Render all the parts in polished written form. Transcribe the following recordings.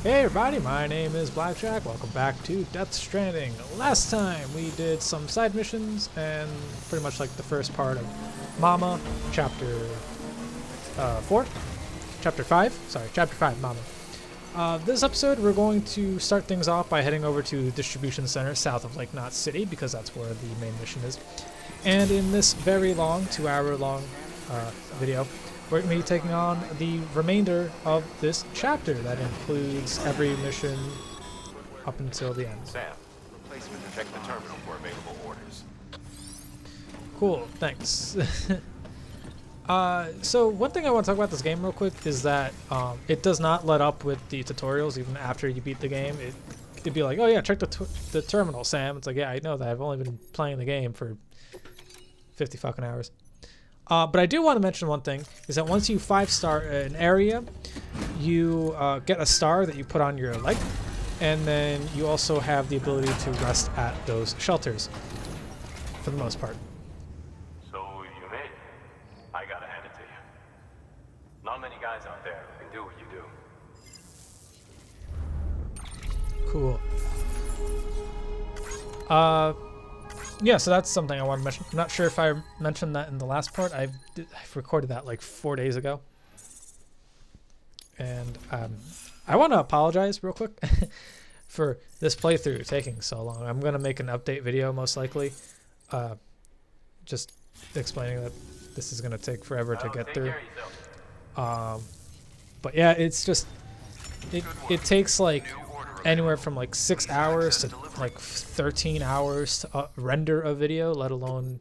Hey everybody, my name is BlakJak. Welcome back to Stranding. Last time we did some side missions and pretty much like the first part of Mama, chapter 4? Chapter 5? Sorry, chapter 5, Mama. This episode we're going to start things off by heading over to the distribution center south of Lake Knot City because that's where the main mission is. And in this very long, 2-hour long video, we're going to be taking on the remainder of this chapter. That includes every mission up until the end. Sam, replacement to check the terminal for available orders. Cool, thanks. So one thing I want to talk about this game real quick is that it does not let up with the tutorials even after you beat the game. It'd be like, oh yeah, check the terminal, Sam. It's like, yeah, I know that. I've only been playing the game for 50 fucking hours. But I do want to mention one thing, is that once you 5-star an area, you get a star that you put on your leg, and then you also have the ability to rest at those shelters, for the most part. So you made it. I gotta hand it to you. Not many guys out there who can do what you do. Cool. Yeah, so that's something I want to mention. I'm not sure if I mentioned that in the last part. I've recorded that like 4 days ago. And I want to apologize real quick for this playthrough taking so long. I'm going to make an update video most likely. Just explaining that this is going to take forever to get through. But yeah, it's just... It takes like anywhere from like 6 hours to like 13 hours to render a video, let alone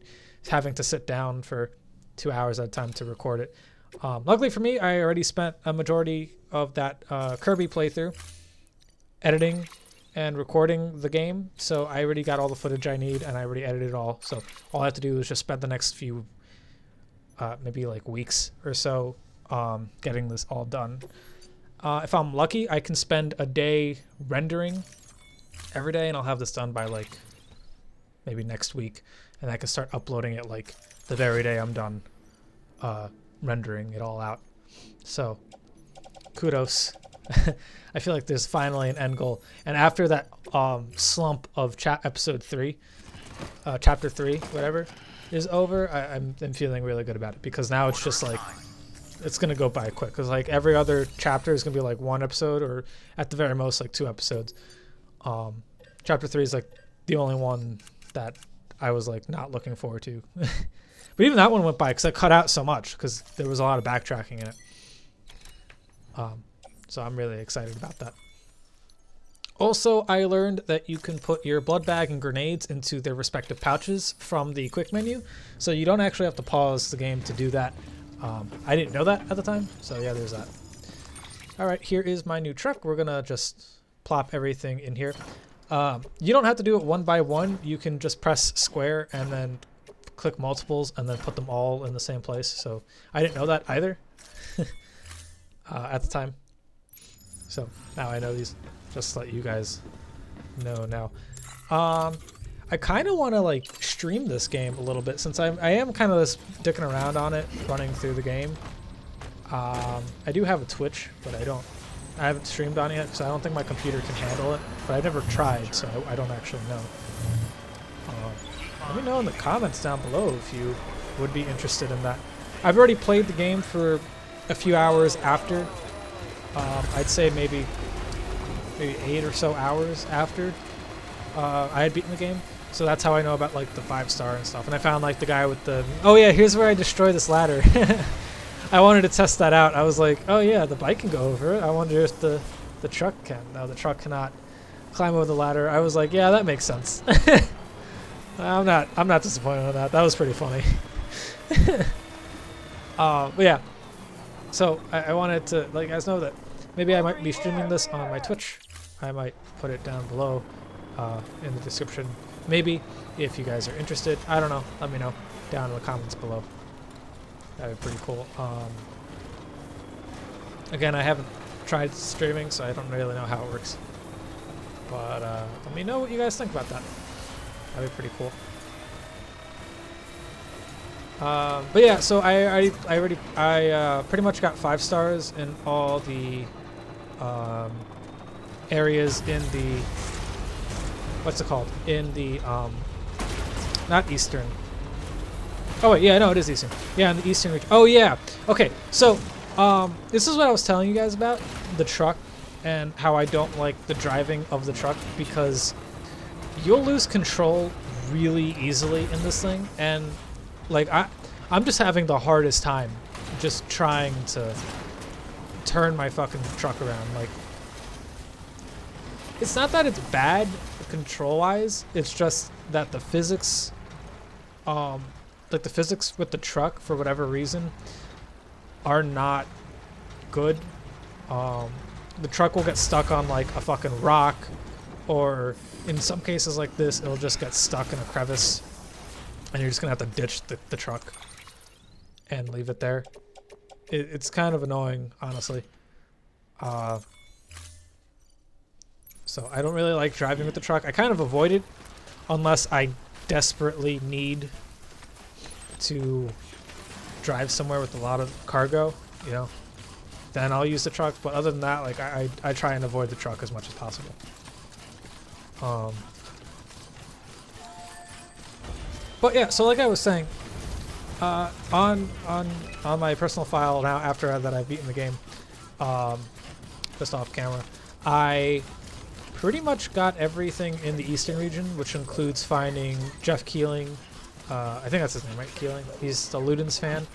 having to sit down for 2 hours at a time to record it. Luckily for me, I already spent a majority of that Kirby playthrough editing and recording the game, so I already got all the footage I need and I already edited it all. So all I have to do is just spend the next few maybe like weeks or so getting this all done. If I'm lucky, I can spend a day rendering every day, and I'll have this done by like maybe next week, and I can start uploading it like the very day I'm done rendering it all out. So kudos. I feel like there's finally an end goal, and after that slump of chapter 3 whatever is over, I'm feeling really good about it, because now it's just like it's gonna go by quick, because like every other chapter is gonna be like 1 episode, or at the very most like 2 episodes. Chapter 3 is like the only one that I was like not looking forward to. But even that one went by because I cut out so much because there was a lot of backtracking in it. So I'm really excited about that. Also, I learned that you can put your blood bag and grenades into their respective pouches from the quick menu, so you don't actually have to pause the game to do that. I didn't know that at the time, so yeah, there's that. Alright, here is my new truck. We're gonna just plop everything in here. You don't have to do it one by one. You can just press square and then click multiples and then put them all in the same place. So I didn't know that either at the time. So now I know these, just to let you guys know now. I kind of want to like stream this game a little bit, since I am kind of just dicking around on it, running through the game. I do have a Twitch, but I haven't streamed on it yet because I don't think my computer can handle it. But I've never tried, so I don't actually know. Let me know in the comments down below if you would be interested in that. I've already played the game for a few hours after. I'd say maybe 8 or so hours after I had beaten the game. So that's how I know about like the 5-star and stuff. And I found like the guy with the, oh yeah, here's where I destroy this ladder. I wanted to test that out. I was like, oh yeah, the bike can go over it. I wonder if the truck can. No, the truck cannot climb over the ladder. I was like, yeah, that makes sense. I'm not disappointed in that. That was pretty funny. But yeah. So I wanted to let you guys know that maybe I might be streaming this on my Twitch. I might put it down below in the description. Maybe, if you guys are interested. I don't know. Let me know down in the comments below. That'd be pretty cool. Again, I haven't tried streaming, so I don't really know how it works. But let me know what you guys think about that. That'd be pretty cool. But yeah, so I pretty much got 5 stars in all the areas in the, what's it called? In the, not eastern. Oh wait, yeah, no, it is eastern. Yeah, in the eastern region. Oh yeah. Okay, so this is what I was telling you guys about the truck and how I don't like the driving of the truck, because you'll lose control really easily in this thing, and like I'm just having the hardest time just trying to turn my fucking truck around. Like, it's not that it's bad control-wise, it's just that the physics, like the physics with the truck, for whatever reason, are not good. The truck will get stuck on like a fucking rock, or in some cases like this, it'll just get stuck in a crevice, and you're just gonna have to ditch the truck and leave it there. It's kind of annoying, honestly. So I don't really like driving with the truck. I kind of avoid it unless I desperately need to drive somewhere with a lot of cargo, you know. Then I'll use the truck, but other than that, like I try and avoid the truck as much as possible. But yeah, so like I was saying, on my personal file now, after that I've beaten the game, just off camera, I pretty much got everything in the eastern region, which includes finding Jeff Keeling. I think that's his name, right? Keeling. He's the Ludens fan.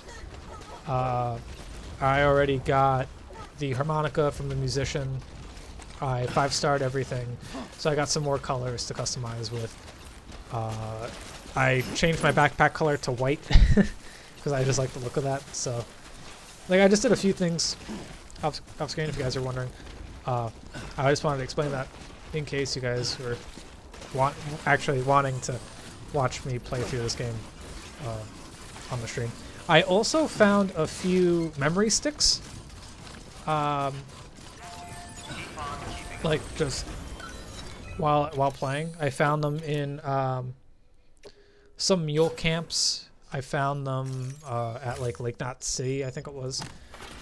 I already got the harmonica from the musician. I 5-starred everything, so I got some more colors to customize with. I changed my backpack color to white because I just like the look of that. So, like, I just did a few things off screen, if you guys are wondering. I just wanted to explain that in case you guys were actually wanting to watch me play through this game on the stream. I also found a few memory sticks. Like just while playing, I found them in some mule camps. I found them at like Lake Knot City, I think it was,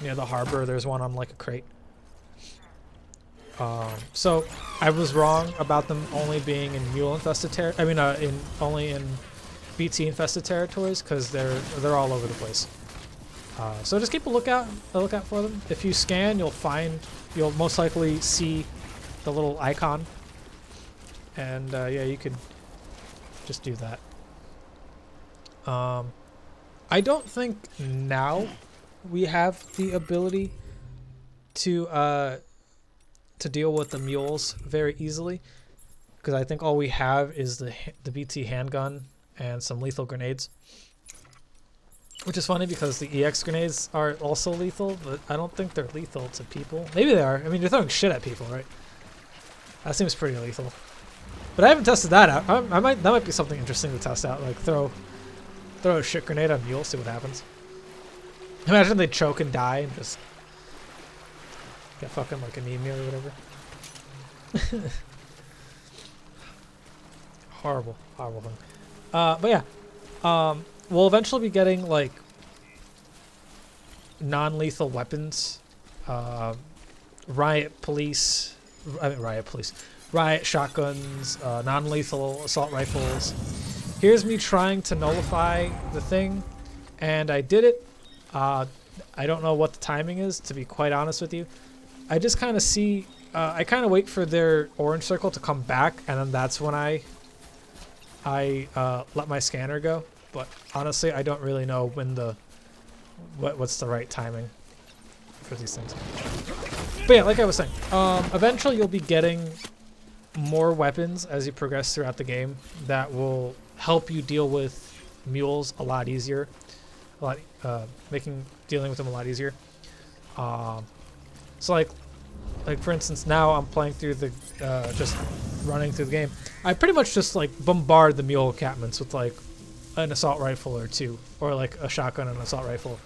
near the harbor. There's one on like a crate. So I was wrong about them only being in mule infested only in BT infested territories, because they're all over the place. So just keep a lookout for them. If you scan, you'll most likely see the little icon, and yeah, you could just do that. I don't think now we have the ability to deal with the mules very easily, because I think all we have is the BT handgun and some lethal grenades. Which is funny because the EX grenades are also lethal, but I don't think they're lethal to people. Maybe they are. I mean, you're throwing shit at people, right? That seems pretty lethal. But I haven't tested that out. That might be something interesting to test out. Like throw a shit grenade on mules, see what happens. Imagine they choke and die and just get fucking like anemia or whatever. Horrible thing. But yeah. We'll eventually be getting like non-lethal weapons, riot shotguns, non-lethal assault rifles. Here's me trying to nullify the thing, and I did it. I don't know what the timing is, to be quite honest with you. I just kind of see, I kind of wait for their orange circle to come back, and then that's when I let my scanner go. But honestly, I don't really know when what's the right timing for these things. But yeah, like I was saying, eventually you'll be getting more weapons as you progress throughout the game that will help you deal with mules a lot easier, making dealing with them a lot easier. So like for instance, now I'm playing through the just running through the game. I pretty much just like bombard the mule encampments with like an assault rifle or two, or like a shotgun and an assault rifle,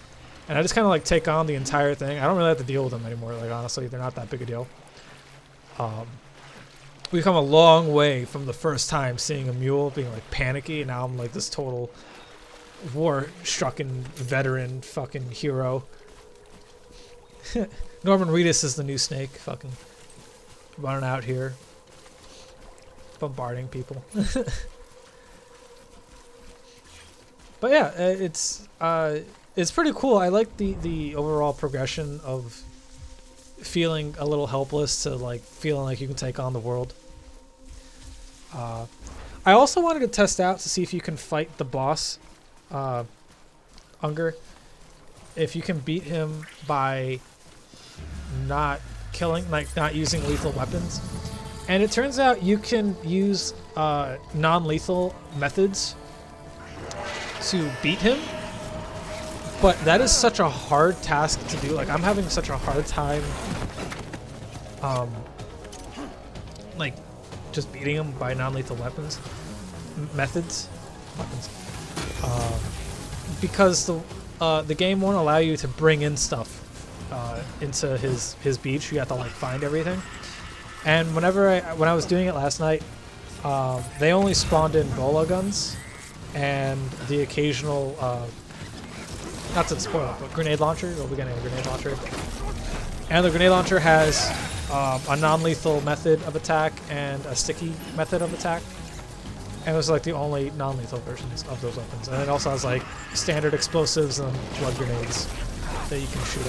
and I just kind of like take on the entire thing. I don't really have to deal with them anymore. Like honestly, they're not that big a deal. We've come a long way from the first time seeing a mule being like panicky, and now I'm like this total war-stricken veteran fucking hero. Norman Reedus is the new Snake. Fucking running out here, bombarding people. But yeah, it's pretty cool. I like the overall progression of feeling a little helpless to like feeling like you can take on the world. I also wanted to test out to see if you can fight the boss, Unger. If you can beat him by not killing, like not using lethal weapons. And it turns out you can use non-lethal methods to beat him. But that is such a hard task to do. Like, I'm having such a hard time, like, just beating him by non-lethal weapons. Methods. Because the game won't allow you to bring in stuff into his beach. You have to like find everything. And when I was doing it last night, they only spawned in bola guns and the occasional not to spoil it, but grenade launcher. You'll be getting a grenade launcher. And the grenade launcher has a non-lethal method of attack and a sticky method of attack. And those are like the only non-lethal versions of those weapons. And it also has like standard explosives and blood grenades that you can shoot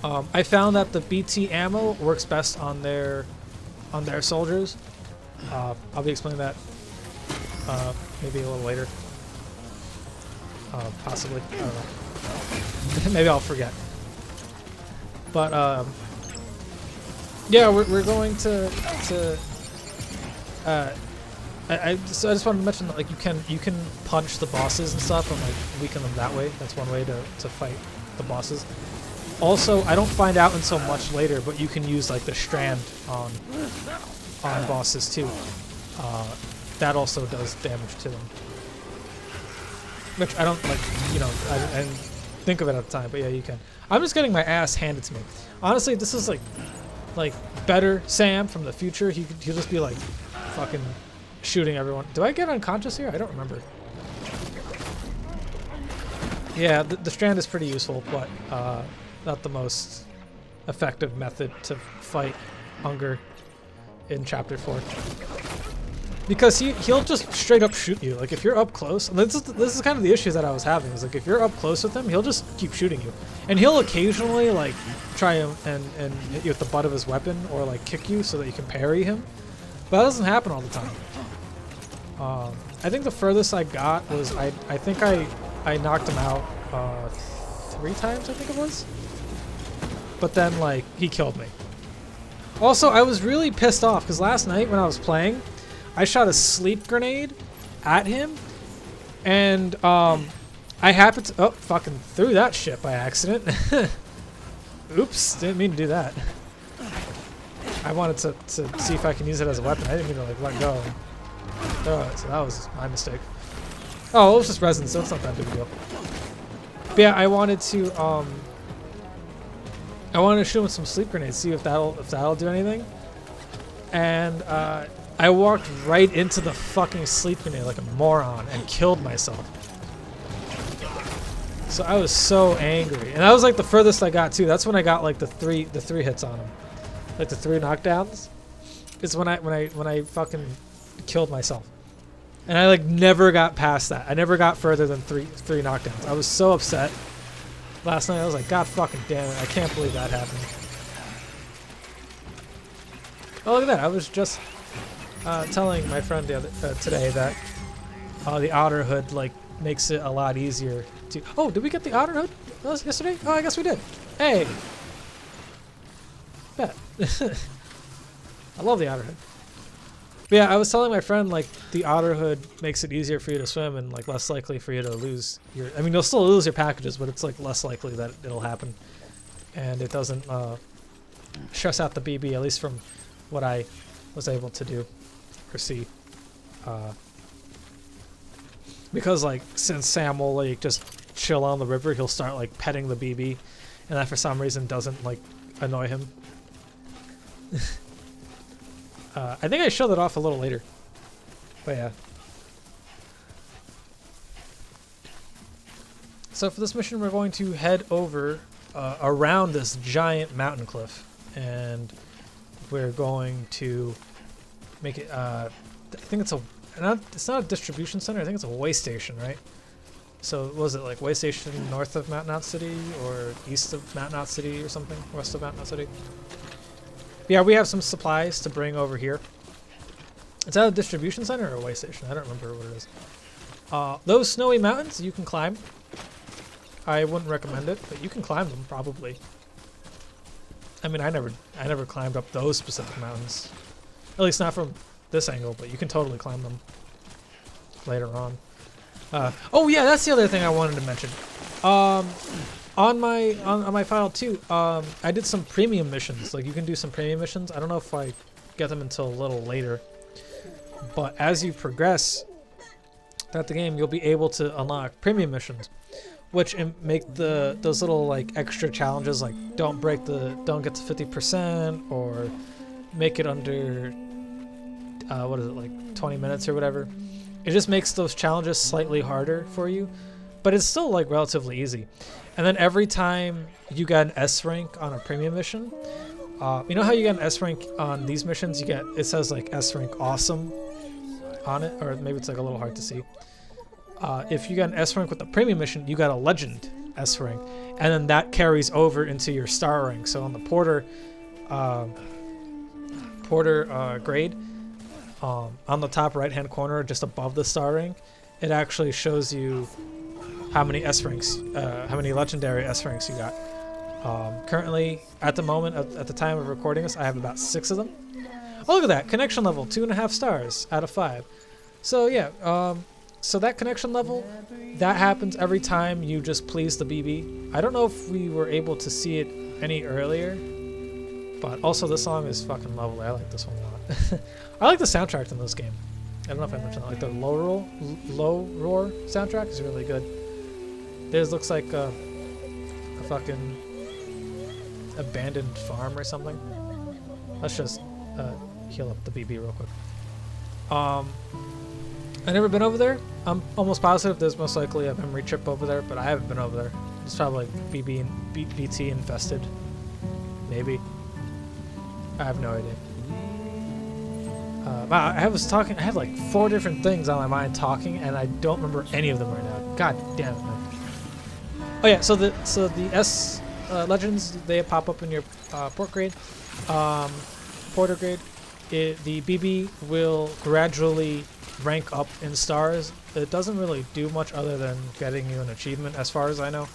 at. I found that the BT ammo works best on their soldiers. I'll be explaining that maybe a little later. Possibly. I don't know. Maybe I'll forget. But yeah, we're going to I just wanted to mention that like you can punch the bosses and stuff and like weaken them that way. That's one way to fight the bosses. Also, I don't find out until much later, but you can use like the strand on bosses too. That also does damage to them. Which I don't like, you know, I didn't think of it at the time, but yeah, you can. I'm just getting my ass handed to me. Honestly, this is like better Sam from the future. He'll just be like fucking shooting everyone. Do I get unconscious here? I don't remember. Yeah, the strand is pretty useful, but not the most effective method to fight Unger in Chapter 4. Because he'll just straight up shoot you. Like if you're up close, this is kind of the issues that I was having. Is like if you're up close with him, he'll just keep shooting you, and he'll occasionally like try and hit you with the butt of his weapon or like kick you so that you can parry him. But that doesn't happen all the time. I think the furthest I got was I think I knocked him out 3 times. I think it was. But then like he killed me. Also, I was really pissed off because last night when I was playing, I shot a sleep grenade at him, and I happened to fucking threw that shit by accident. Oops, didn't mean to do that. I wanted to see if I can use it as a weapon. I didn't mean to like let go. So that was my mistake. Oh, it was just resin, so it's not that big a deal. But yeah, I wanted to shoot him with some sleep grenades, see if that'll do anything. And I walked right into the fucking sleep grenade like a moron and killed myself. So I was so angry, and that was like the furthest I got too. That's when I got like the three hits on him, like the 3 knockdowns. It's when I fucking killed myself, and I like never got past that. I never got further than three knockdowns. I was so upset last night. I was like, God fucking damn it! I can't believe that happened. Oh look at that! I was just telling my friend today that the otter hood like makes it a lot easier to. Oh, did we get the otter hood yesterday? Oh, I guess we did. Hey, bet. I love the otter hood. But yeah, I was telling my friend like the otter hood makes it easier for you to swim and like less likely for you to lose your. I mean, you'll still lose your packages, but it's like less likely that it'll happen, and it doesn't stress out the BB, at least from what I was able to do or see. Because like since Sam will like just chill on the river, he'll start like petting the BB, and that for some reason doesn't like annoy him. I think I showed that off a little later, but yeah. So for this mission, we're going to head over around this giant mountain cliff, and we're going to make it. I think it's it's not a distribution center. I think it's a way station, right? So was it like way station north of Mountain Out City or east of Mountain Out City or something? West of Mountain Out City? Yeah, we have some supplies to bring over here. Is that a distribution center or a way station? I don't remember what it is. Those snowy mountains you can climb. I wouldn't recommend it, but you can climb them probably. I mean, I never climbed up those specific mountains. At least not from this angle, but you can totally climb them later on. Oh yeah, that's the other thing I wanted to mention. On my file too, I did some premium missions. Like you can do some premium missions. I don't know if I get them until a little later. But as you progress throughout the game, you'll be able to unlock premium missions, which make those little like extra challenges, like don't get to 50% or make it under what is it, like 20 minutes or whatever. It just makes those challenges slightly harder for you, but it's still like relatively easy. And then every time you get an S rank on a premium mission, you know how you get an S rank on these missions? It says like S rank awesome on it, or maybe it's like a little hard to see. If you got an S rank with the premium mission, you got a legend S rank, and then that carries over into your star rank. So on the porter grade, on the top right hand corner, just above the star rank, it actually shows you how many S ranks, how many legendary S ranks you got. Currently, at the moment, at the time of recording this, I have about 6 of them. Oh, look at that! Connection level, 2.5 stars out of 5. So yeah, so that connection level, that happens every time you just please the BB. I don't know if we were able to see it any earlier, but also this song is fucking lovely. I like this one a lot. I like the soundtrack in this game. I don't know if I mentioned that. Like the low roar soundtrack is really good. This looks like a fucking abandoned farm or something. Let's just heal up the BB real quick. I've never been over there. I'm almost positive there's most likely a memory chip over there, but I haven't been over there. It's probably like BB and BT infested. Maybe. I have no idea. Wow, I have like 4 different things on my mind talking, and I don't remember any of them right now. God damn it, man. Oh yeah, so the S legends, they pop up in your porter grade. The BB will gradually rank up in stars. It doesn't really do much other than getting you an achievement, as far as I know.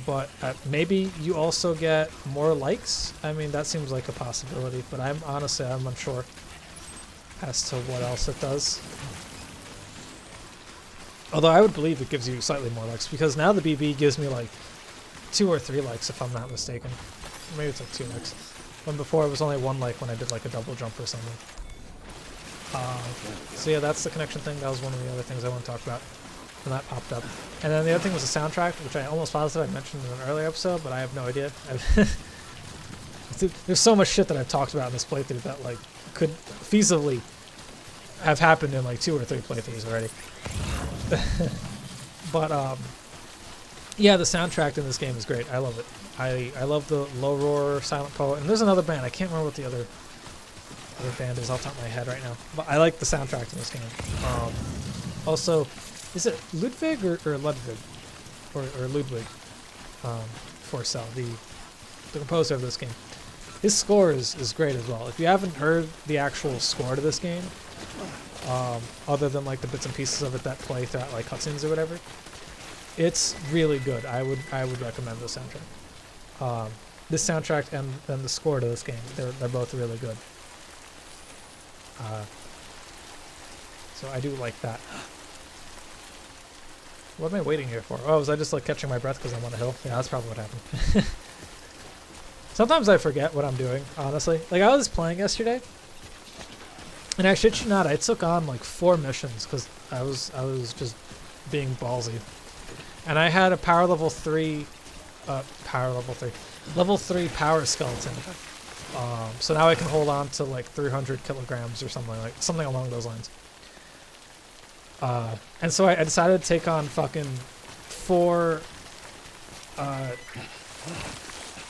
But maybe you also get more likes. I mean, that seems like a possibility, but I'm unsure as to what else it does. Although I would believe it gives you slightly more likes, because now the BB gives me like 2 or 3 likes if I'm not mistaken. Maybe it's like 2 likes. When before it was only 1 like when I did like a double jump or something. So yeah, that's the connection thing. That was one of the other things I want to talk about when that popped up. And then the other thing was the soundtrack, which I almost positive I mentioned in an earlier episode, but I have no idea. There's so much shit that I've talked about in this playthrough that like could feasibly have happened in like 2 or 3 playthroughs already. But yeah, the soundtrack in this game is great. I love it. I love the Low Roar, Silent Poet, and there's another band. I can't remember what the other band is off the top of my head right now. But I like the soundtrack in this game. Also, is it Ludwig or Ludwig? Or Ludwig Forcell, the composer of this game. His score is great as well. If you haven't heard the actual score to this game, other than like the bits and pieces of it that play throughout like cutscenes or whatever, it's really good. I would recommend the soundtrack. This soundtrack and the score to this game, they're both really good. So I do like that. What am I waiting here for? Oh, was I just like catching my breath because I'm on a hill? Yeah, that's probably what happened. Sometimes I forget what I'm doing, honestly. Like I was playing yesterday, and I shit you not, I took on like 4 missions because I was just being ballsy. And I had a level 3 power skeleton. So now I can hold on to like 300 kilograms or something along those lines. And so I decided to take on fucking 4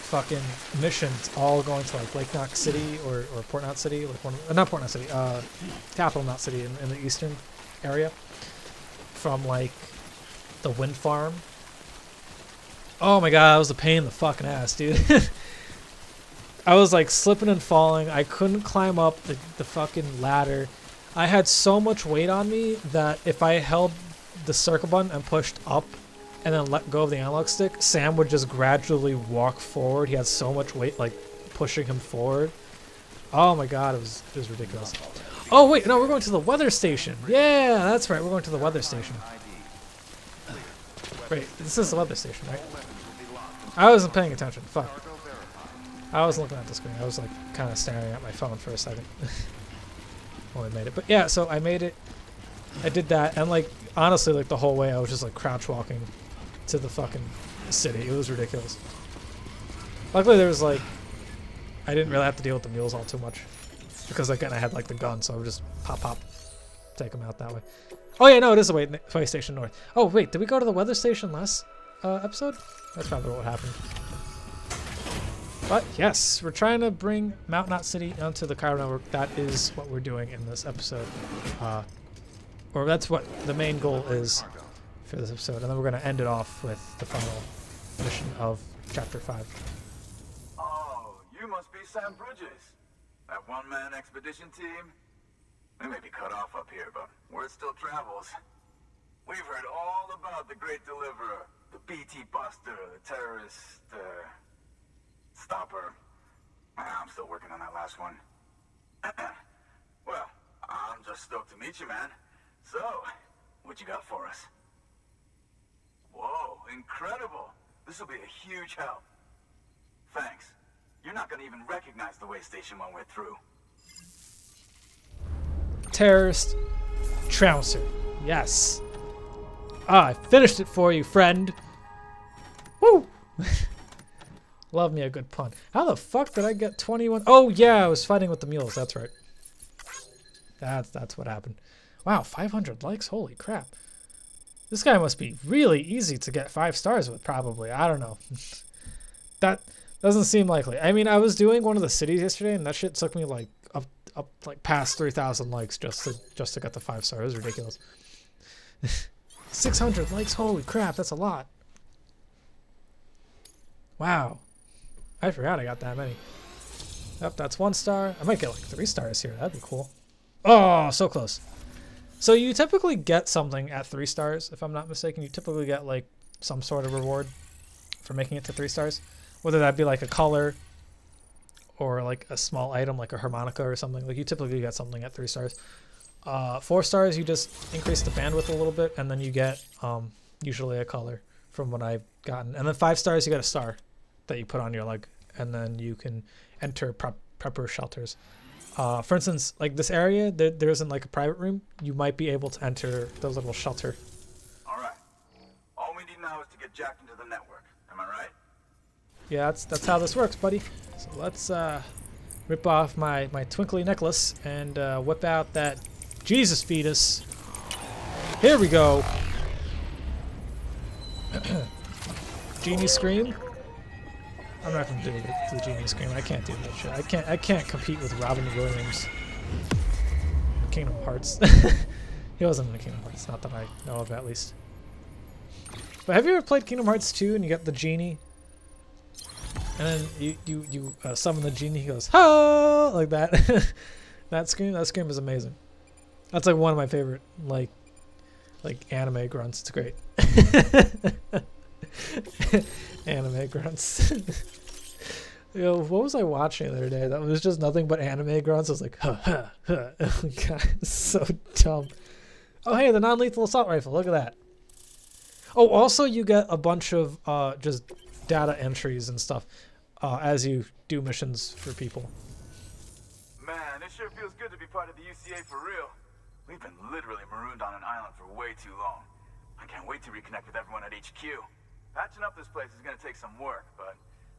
fucking missions all going to like BlakJak City or Port Knot City, like not Port Knot City, Capital Knot City in the eastern area from like the wind farm. Oh my god, that was a pain in the fucking ass, dude. I was like slipping and falling. I couldn't climb up the fucking ladder. I had so much weight on me that if I held the circle button and pushed up and then let go of the analog stick, Sam would just gradually walk forward. He had so much weight like pushing him forward. Oh my god, it was ridiculous. Oh wait, no, we're going to the weather station. Yeah, that's right, we're going to the weather station. Wait, this is the weather station, right? I wasn't paying attention. Fuck. I wasn't looking at the screen. I was like kind of staring at my phone for a second. When I made it. But yeah, so I made it. I did that, and like honestly, like the whole way I was just like crouch walking to the fucking city. It was ridiculous. Luckily there was like, I didn't really have to deal with the mules all too much. Because again, I had like the gun, so I would just pop, take them out that way. Oh yeah, no, it is the way station north. Oh wait, did we go to the weather station last episode? That's probably what happened. But yes, we're trying to bring Mount Knot City onto the Cairo network. That is what we're doing in this episode. Or that's what the main goal is for this episode. And then we're going to end it off with the final mission of Chapter 5. Oh, you must be Sam Bridges. That one-man expedition team? We may be cut off up here, but word still travels. We've heard all about the Great Deliverer, the BT Buster, the terrorist, stopper. I'm still working on that last one. Well, I'm just stoked to meet you, man. So, what you got for us? Whoa, incredible. This will be a huge help. Thanks. You're not going to even recognize the way station when we're through. Terrorist Trouncer. Yes. Ah, I finished it for you, friend. Woo! Love me a good pun. How the fuck did I get 21? Oh yeah, I was fighting with the mules. That's right. That's what happened. Wow, 500 likes. Holy crap. This guy must be really easy to get 5 stars with, probably. I don't know. That doesn't seem likely. I mean, I was doing one of the cities yesterday, and that shit took me like up like past 3,000 likes just to get the 5 stars. It was ridiculous. 600 likes. Holy crap, that's a lot. Wow. I forgot I got that many. Yep, that's 1 star. I might get like 3 stars here. That'd be cool. Oh, so close. So you typically get something at 3 stars, if I'm not mistaken. You typically get like some sort of reward for making it to 3 stars. Whether that be like a color or like a small item like a harmonica or something. Like you typically get something at 3 stars. 4 stars, you just increase the bandwidth a little bit, and then you get usually a color from what I've gotten. And then 5 stars, you get a star that you put on your leg, and then you can enter prepper shelters. For instance, like this area, there isn't like a private room. You might be able to enter the little shelter. All right. All we need now is to get Jack into the network. Am I right? Yeah, that's how this works, buddy. So let's rip off my twinkly necklace and whip out that Jesus fetus. Here we go. Genie scream. I'm not gonna do the genie scream. I can't do that shit. I can't compete with Robin Williams. Kingdom Hearts. He wasn't in the Kingdom Hearts, not that I know of at least. But have you ever played Kingdom Hearts 2 and you get the genie? And then you summon the genie, he goes, "Ha!" like that. That scream is amazing. That's like one of my favorite like anime grunts. It's great. Anime grunts. Yo, what was I watching the other day? That was just nothing but anime grunts. I was like, ha ha ha. Oh my god, it's so dumb. Oh hey, the non-lethal assault rifle. Look at that. Oh, also you get a bunch of just data entries and stuff as you do missions for people. Man, it sure feels good to be part of the UCA for real. We've been literally marooned on an island for way too long. I can't wait to reconnect with everyone at HQ. Patching up this place is gonna take some work, but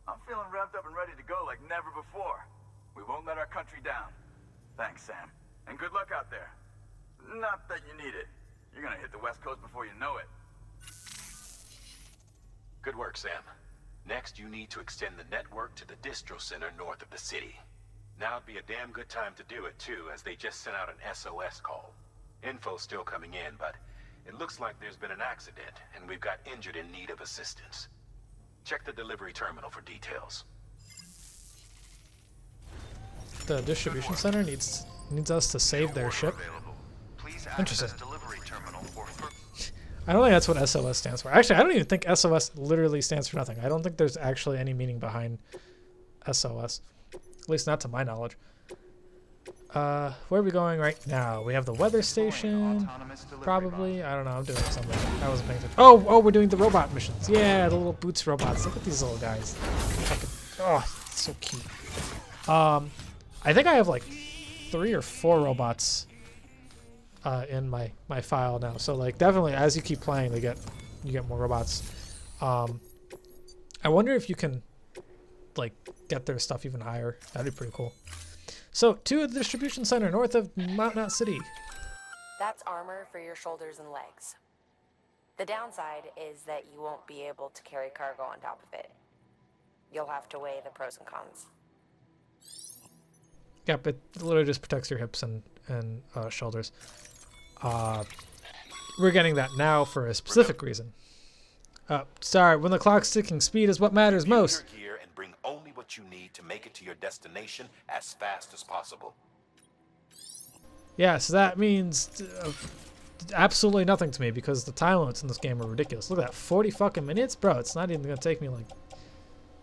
I'm feeling revved up and ready to go like never before. We won't let our country down. Thanks, Sam. And good luck out there. Not that you need it. You're gonna hit the West Coast before you know it. Good work, Sam. Next, you need to extend the network to the distro center north of the city. Now would be a damn good time to do it too, as they just sent out an SOS call. Info's still coming in, but it looks like there's been an accident, and we've got injured in need of assistance. Check the delivery terminal for details. The distribution center needs us to save their ship. Interesting. I don't think that's what SOS stands for. Actually, I don't even think SOS literally stands for nothing. I don't think there's actually any meaning behind SOS. At least not to my knowledge. Where are we going right now? We have the weather station. Probably. I don't know. I'm doing something. I wasn't paying attention. Oh, we're doing the robot missions. Yeah, the little boots robots. Look at these little guys. Fucking, oh, so cute. I think I have like 3 or 4 robots in my file now. So like definitely as you keep playing, you get more robots. I wonder if you can like get their stuff even higher. That'd be pretty cool. So to the distribution center north of Mount Knot City. That's armor for your shoulders and legs. The downside is that you won't be able to carry cargo on top of it. You'll have to weigh the pros and cons. Yep, it literally just protects your hips and shoulders. We're getting that now for a specific reason. Sorry, when the clock's ticking, speed is what matters most. Gear and bring only what you need to make it to your destination as fast as possible. Yeah, so that means absolutely nothing to me because the time limits in this game are ridiculous. Look at that, 40 fucking minutes? Bro, it's not even going to take me like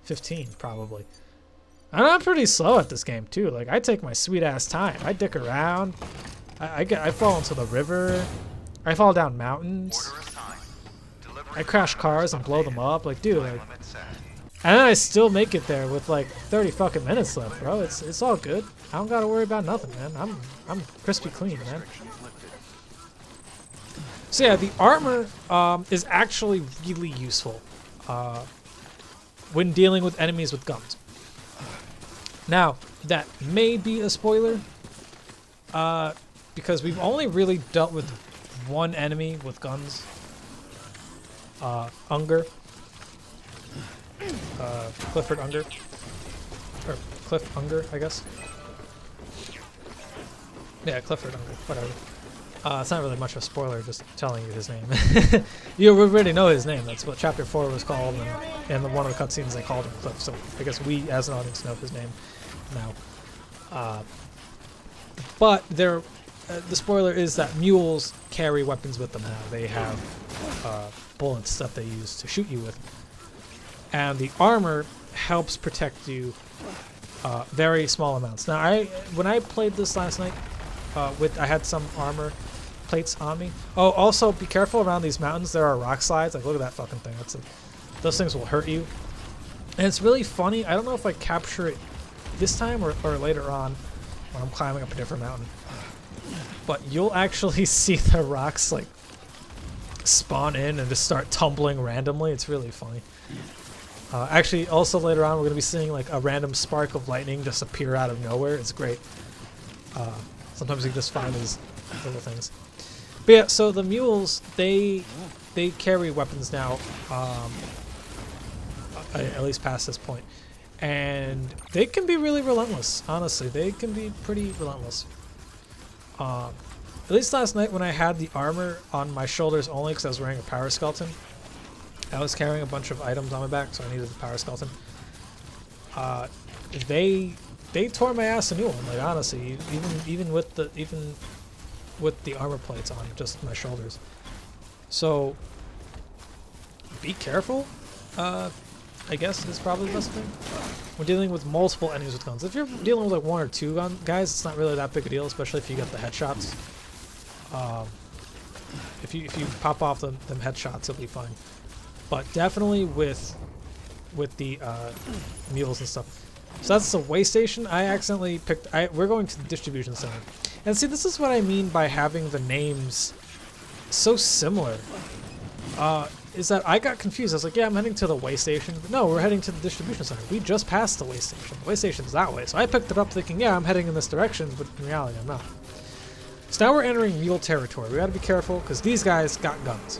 15 probably. And I'm pretty slow at this game too. Like I take my sweet ass time. I dick around. I fall into the river. I fall down mountains. I crash cars and blow them up. Like dude, like, and then I still make it there with like 30 fucking minutes left, bro. It's all good. I don't gotta worry about nothing, man. I'm crispy clean, man. So yeah, the armor is actually really useful when dealing with enemies with guns. Now, that may be a spoiler, because we've only really dealt with one enemy with guns. Unger. Clifford Unger. Or Cliff Unger, I guess. Yeah, Clifford Unger, whatever. It's not really much of a spoiler, just telling you his name. You already know his name, that's what Chapter 4 was called, and one of the cutscenes they called him Cliff, so I guess we, as an audience, know his name now. But the spoiler is that mules carry weapons with them now. They have bullets that they use to shoot you with. And the armor helps protect you very small amounts. Now, when I played this last night, I had some armor plates on me. Oh, also be careful around these mountains. There are rock slides. Like, look at that fucking thing. Those things will hurt you. And it's really funny. I don't know if I capture it this time or later on when I'm climbing up a different mountain. But you'll actually see the rocks like spawn in and just start tumbling randomly. It's really funny. Actually, also later on, we're going to be seeing like a random spark of lightning just appear out of nowhere. It's great. Sometimes you just find these little things. But yeah, so the mules, they carry weapons now, at least past this point. And they can be really relentless, honestly. They can be pretty relentless. At least last night when I had the armor on my shoulders only because I was wearing a power skeleton. I was carrying a bunch of items on my back, so I needed the power skeleton. They tore my ass a new one, like honestly, even with the armor plates on just my shoulders. So be careful. I guess is probably the best thing. We're dealing with multiple enemies with guns. If you're dealing with like 1 or 2 guys, it's not really that big a deal, especially if you get the headshots. If you pop off them headshots, it'll be fine. But definitely with the mules and stuff. So that's the way station. I accidentally picked. We're going to the distribution center, and see, this is what I mean by having the names so similar. Is that I got confused. I was like, yeah, I'm heading to the way station. But no, we're heading to the distribution center. We just passed the way station. The way station's that way. So I picked it up thinking, yeah, I'm heading in this direction, but in reality, I'm not. So now we're entering mule territory. We gotta be careful because these guys got guns.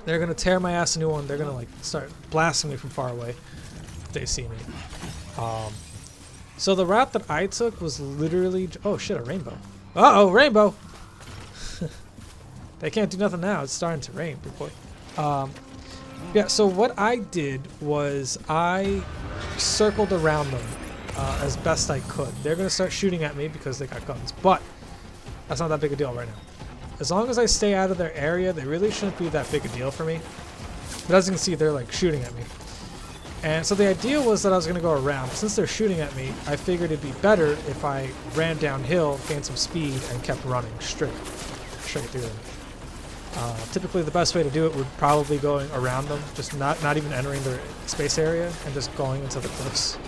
They're gonna tear my ass a new one. They're gonna like start blasting me from far away if they see me. So the route that I took was literally... Oh shit, a rainbow. Uh-oh, rainbow! They can't do nothing now. It's starting to rain, big boy. Yeah, so what I did was I circled around them as best I could. They're going to start shooting at me because they got guns, but that's not that big a deal right now. As long as I stay out of their area, they really shouldn't be that big a deal for me. But as you can see, they're like shooting at me. And so the idea was that I was going to go around. Since they're shooting at me, I figured it'd be better if I ran downhill, gained some speed, and kept running straight through them. Typically, the best way to do it would probably going around them, just not even entering their space area, and just going into the cliffs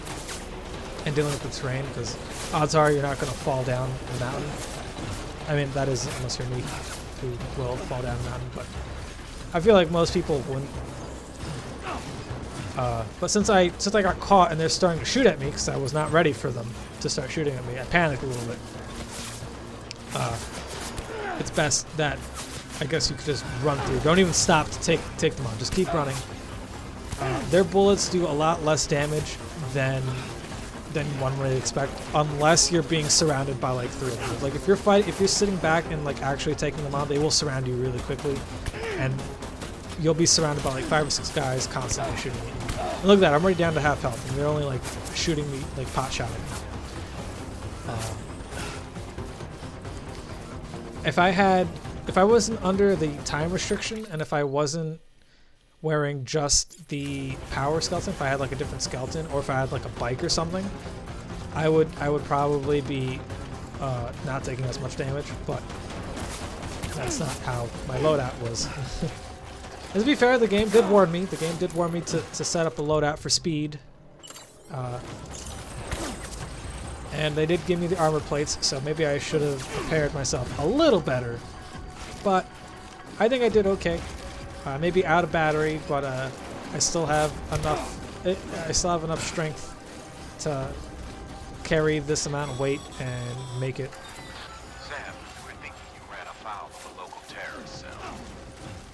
and dealing with the terrain, because odds are you're not going to fall down the mountain. I mean, that is unless you're me, who will fall down the mountain, but I feel like most people wouldn't. But since I got caught and they're starting to shoot at me, because I was not ready for them to start shooting at me, I panicked a little bit. It's best that I guess you could just run through. Don't even stop to take them on. Just keep running. Their bullets do a lot less damage than one would expect, unless you're being surrounded by like 3 of them. Like if you're sitting back and like actually taking them on, they will surround you really quickly, and you'll be surrounded by like 5 or 6 guys constantly shooting at you. And look at that, I'm already down to half health, and they're only like shooting me, like pot shotting me. If I wasn't under the time restriction, and if I wasn't wearing just the power skeleton, if I had like a different skeleton, or if I had like a bike or something, I would probably be not taking as much damage, but that's not how my loadout was. To be fair, the game did warn me. The game did warn me to set up a loadout for speed. And they did give me the armor plates, so maybe I should have prepared myself a little better. But I think I did okay. Maybe out of battery, but I still have enough. I still have enough strength to carry this amount of weight and make it. Sam, we're thinking you ran afoul of a local terrorist cell.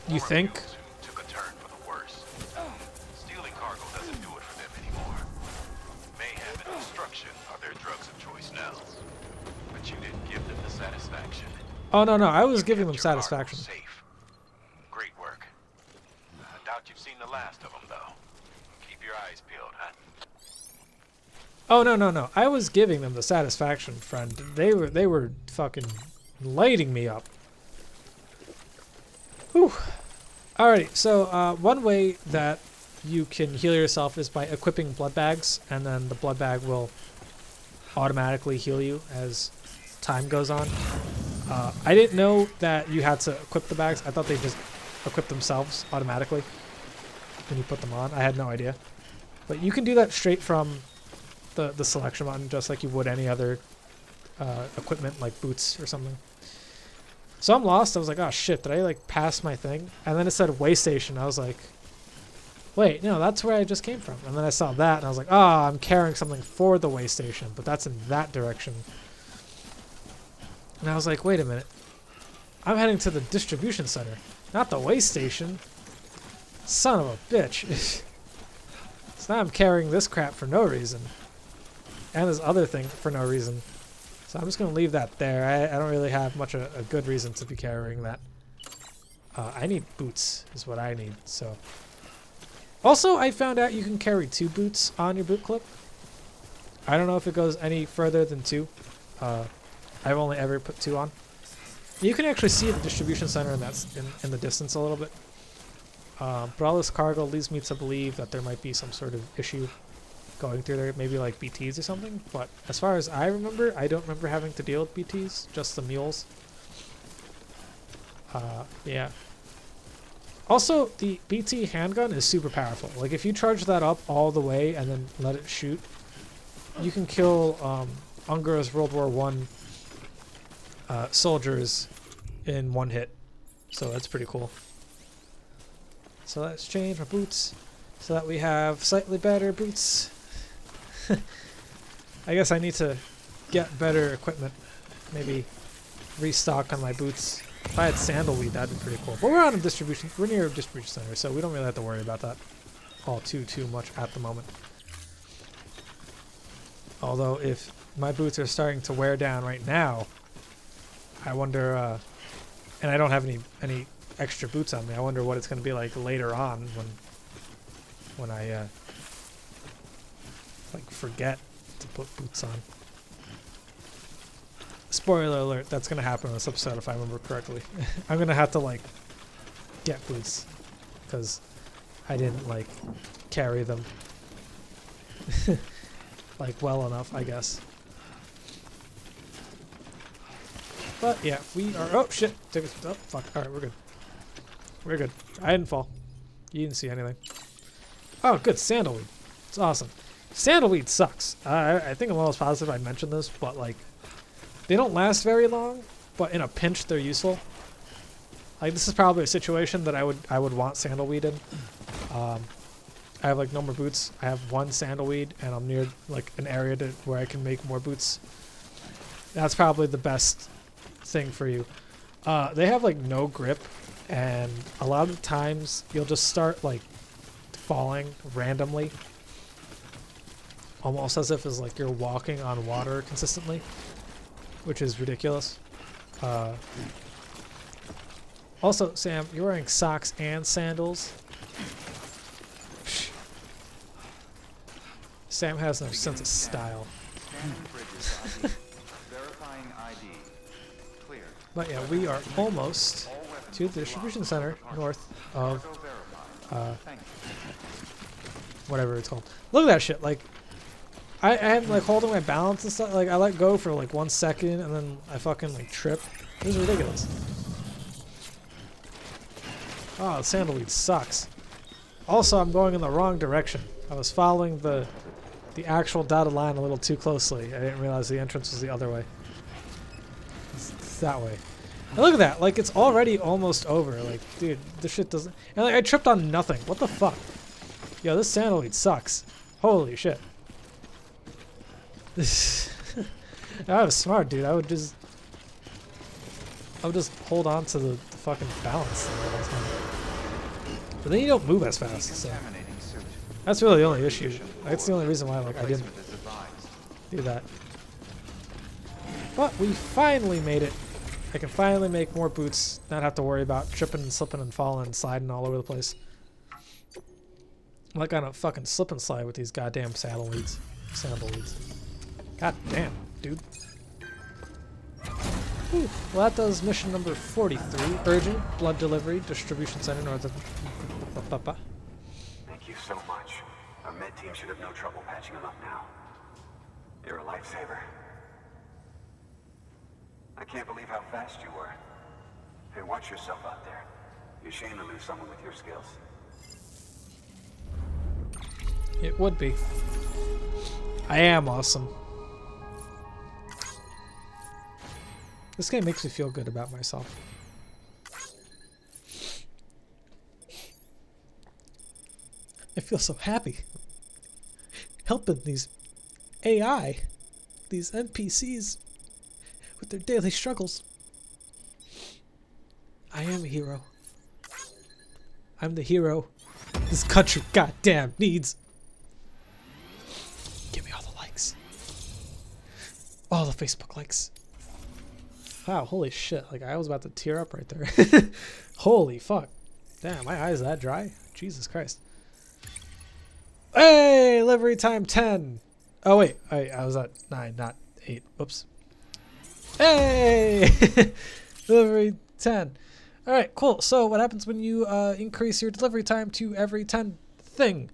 You think? Took a turn for the worse. Stealing cargo doesn't do it for them anymore. Mayhem and destruction are their drugs of choice now. But you didn't give them the satisfaction. Oh no, I was giving them satisfaction. Safe. Great work. I doubt you've seen the last of them, though. Keep your eyes peeled, huh? Oh no, I was giving them the satisfaction, friend. They were fucking lighting me up. Whew. Alrighty, so one way that you can heal yourself is by equipping blood bags, and then the blood bag will automatically heal you as time goes on. I didn't know that you had to equip the bags. I thought they just equip themselves automatically when you put them on. I had no idea. But you can do that straight from the selection button, just like you would any other equipment, like boots or something. So I'm lost. I was like, oh shit, did I like pass my thing? And then it said way station. I was like, wait, no, that's where I just came from. And then I saw that and I was like, oh, I'm carrying something for the way station, but that's in that direction. And I was like, wait a minute. I'm heading to the distribution center, not the way station. Son of a bitch. So now I'm carrying this crap for no reason. And this other thing for no reason. So I'm just going to leave that there. I don't really have much a good reason to be carrying that. I need boots is what I need. So. Also, I found out you can carry 2 boots on your boot clip. I don't know if it goes any further than 2. I've only ever put 2 on. You can actually see the distribution center, and that's in the distance a little bit. But all this cargo leads me to believe that there might be some sort of issue going through there, maybe like BTs or something. But as far as I remember, I don't remember having to deal with BTs, just the mules. Yeah. Also, the BT handgun is super powerful. Like if you charge that up all the way and then let it shoot, you can kill Ungur's World War I soldiers in 1 hit. So that's pretty cool. So let's change my boots so that we have slightly better boots. I guess I need to get better equipment. Maybe restock on my boots. If I had sandalweed, that'd be pretty cool. But we're on a distribution. We're near a distribution center, so we don't really have to worry about that all too much at the moment. Although, if my boots are starting to wear down right now, I wonder. And I don't have any extra boots on me. I wonder what it's going to be like later on when I like forget to put boots on. Spoiler alert, that's going to happen in this episode if I remember correctly. I'm going to have to like get boots because I didn't like carry them like well enough, I guess. But yeah, we are. Oh shit! Oh fuck! All right, we're good. We're good. I didn't fall. You didn't see anything. Oh, good. Sandalweed. It's awesome. Sandalweed sucks. I think I'm almost positive I mentioned this, but like, they don't last very long. But in a pinch, they're useful. Like this is probably a situation that I would want sandalweed in. I have like no more boots. I have one sandalweed, and I'm near like an area where I can make more boots. That's probably the best thing for you. They have like no grip, and a lot of times you'll just start like falling randomly, almost as if it's like you're walking on water consistently, which is ridiculous. Also, Sam, you're wearing socks and sandals. Sam has no sense of style. But yeah, we are almost to the distribution center north of whatever it's called. Look at that shit. Like, I am like holding my balance and stuff. Like, I let go for like 1 second and then I fucking like trip. This is ridiculous. Oh, the sandalweed sucks. Also, I'm going in the wrong direction. I was following the actual dotted line a little too closely. I didn't realize the entrance was the other way. It's that way. And look at that. Like, it's already almost over. Like, dude, this shit doesn't... And like, I tripped on nothing. What the fuck? Yo, this sandalweed sucks. Holy shit. I was smart, dude. I would just hold on to the fucking balance thing all the time. But then you don't move as fast, so... That's really the only issue. That's the only reason why like I didn't do that. But we finally made it. I can finally make more boots, not have to worry about tripping and slipping and falling and sliding all over the place. I'm like on a fucking slip and slide with these goddamn sandalweeds. God damn, dude. Whew. Well, that does mission number 43. Urgent blood delivery, distribution center north of... Thank you so much. Our med team should have no trouble patching him up now. You're a lifesaver. I can't believe how fast you were. Hey, watch yourself out there. You're ashamed to lose someone with your skills. It would be. I am awesome. This game makes me feel good about myself. I feel so happy helping these AI, these NPCs with their daily struggles. I am a hero. I'm the hero this country goddamn needs. Give me all the likes. All the Facebook likes. Wow, holy shit. Like, I was about to tear up right there. Holy fuck. Damn, my eyes that dry? Jesus Christ. Hey, delivery time 10. Oh wait, I was at 9, not 8. Oops. Hey, delivery 10. All right, cool. So what happens when you increase your delivery time to every 10 thing?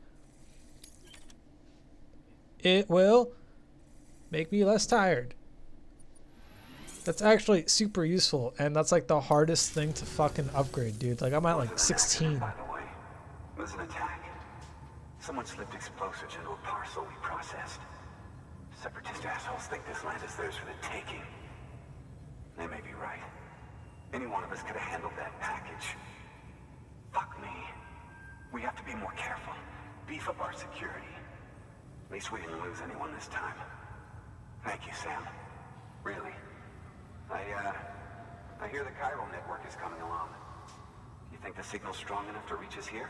It will make me less tired. That's actually super useful, and that's like the hardest thing to fucking upgrade, dude. Like, I'm at like 16. By the way, it was an attack. Someone slipped explosives into a parcel we processed. Separatist assholes think this land is theirs for the taking. They may be right. Any one of us could have handled that package. Fuck me. We have to be more careful. Beef up our security. At least we didn't lose anyone this time. Thank you, Sam. Really. I hear the chiral network is coming along. You think the signal's strong enough to reach us here?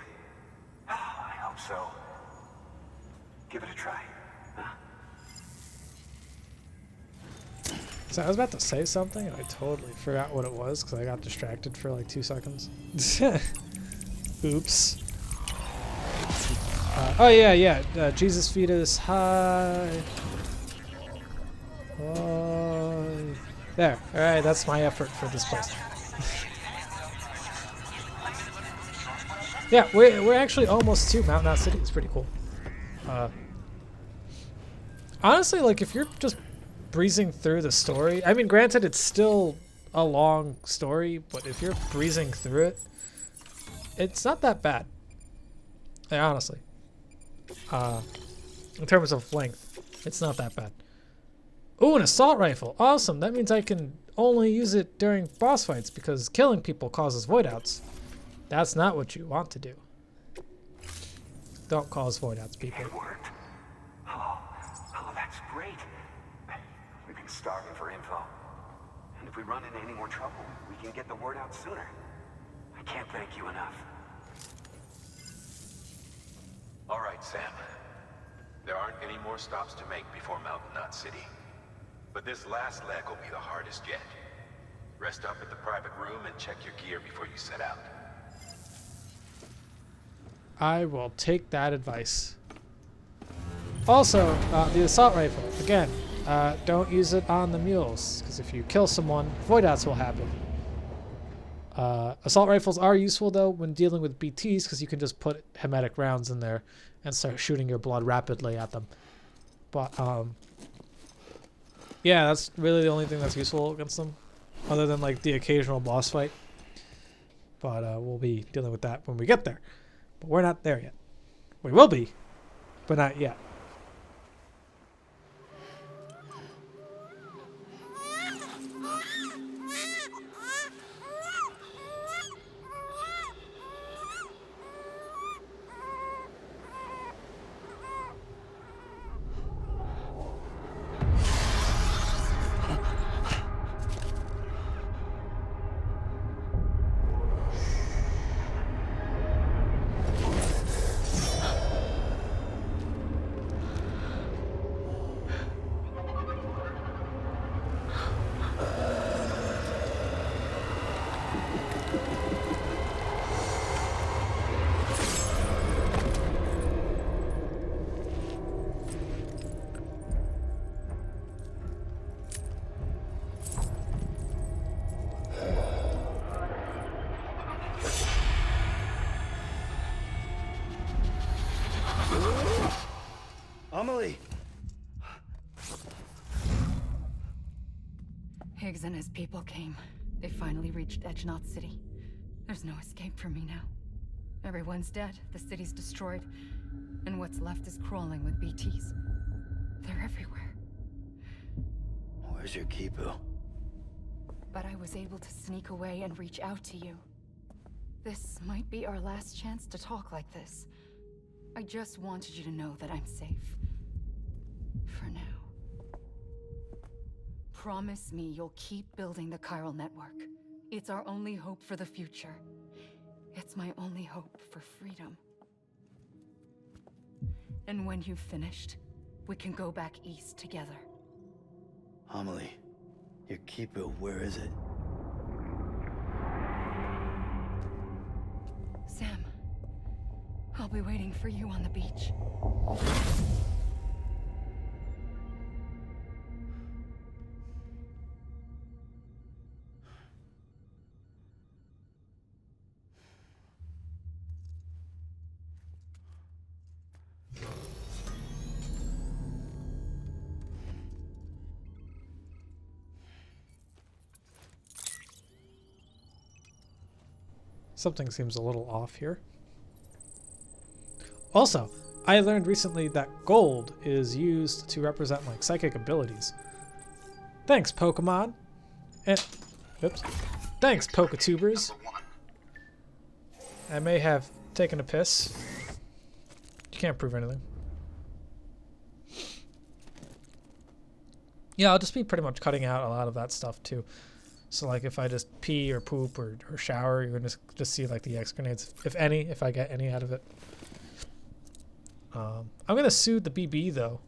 Oh, I hope so. Give it a try. Huh? So I was about to say something and I totally forgot what it was because I got distracted for like 2 seconds. Oops. Oh yeah. Jesus fetus. Hi. There. All right. That's my effort for this place. Yeah, we're actually almost to Mount Knot City. It's pretty cool. Honestly, like if you're just breezing through the story, I mean, granted, it's still a long story, but if you're breezing through it, it's not that bad. Yeah, honestly. In terms of length, it's not that bad. Ooh, an assault rifle. Awesome. That means I can only use it during boss fights because killing people causes voidouts. That's not what you want to do. Don't cause voidouts, people. It worked. Oh, that's great. We've been starving for info. And if we run into any more trouble, we can get the word out sooner. I can't thank you enough. All right, Sam. There aren't any more stops to make before Mount Knot City. But this last leg will be the hardest yet. Rest up at the private room and check your gear before you set out. I will take that advice. Also, the assault rifle. Again, don't use it on the mules, because if you kill someone, voidouts will happen. Assault rifles are useful, though, when dealing with BTs, because you can just put hermetic rounds in there and start shooting your blood rapidly at them. But, yeah, that's really the only thing that's useful against them, other than, like, the occasional boss fight. But we'll be dealing with that when we get there. But we're not there yet. We will be, but not yet. Amelie! Higgs and his people came. They finally reached Edge Knot City. There's no escape for me now. Everyone's dead, the city's destroyed, and what's left is crawling with BTs. They're everywhere. Where's your Kipu? But I was able to sneak away and reach out to you. This might be our last chance to talk like this. I just wanted you to know that I'm safe. For now. Promise me you'll keep building the chiral network. It's our only hope for the future. It's my only hope for freedom. And when you've finished, we can go back east together. Amelie, your Kipu, where is it? Sam, I'll be waiting for you on the beach. Something seems a little off here. Also, I learned recently that gold is used to represent like psychic abilities. Thanks, Pokemon. And, oops. Thanks, Poketubers. I may have taken a piss. You can't prove anything. Yeah, I'll just be pretty much cutting out a lot of that stuff too. So like if I just pee or poop or shower, you're gonna just see like the X grenades, if any, if I get any out of it. I'm gonna sue the BB though.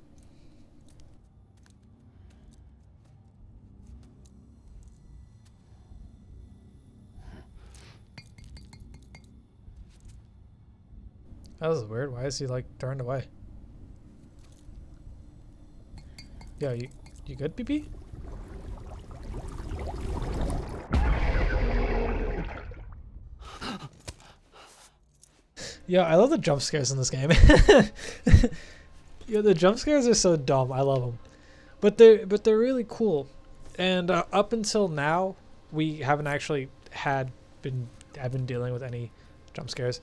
That was weird. Why is he like turned away? Yo, you good, BB? Yo, I love the jump scares in this game. Yo, the jump scares are so dumb. I love them, but they're really cool. And up until now, we haven't actually I've been dealing with any jump scares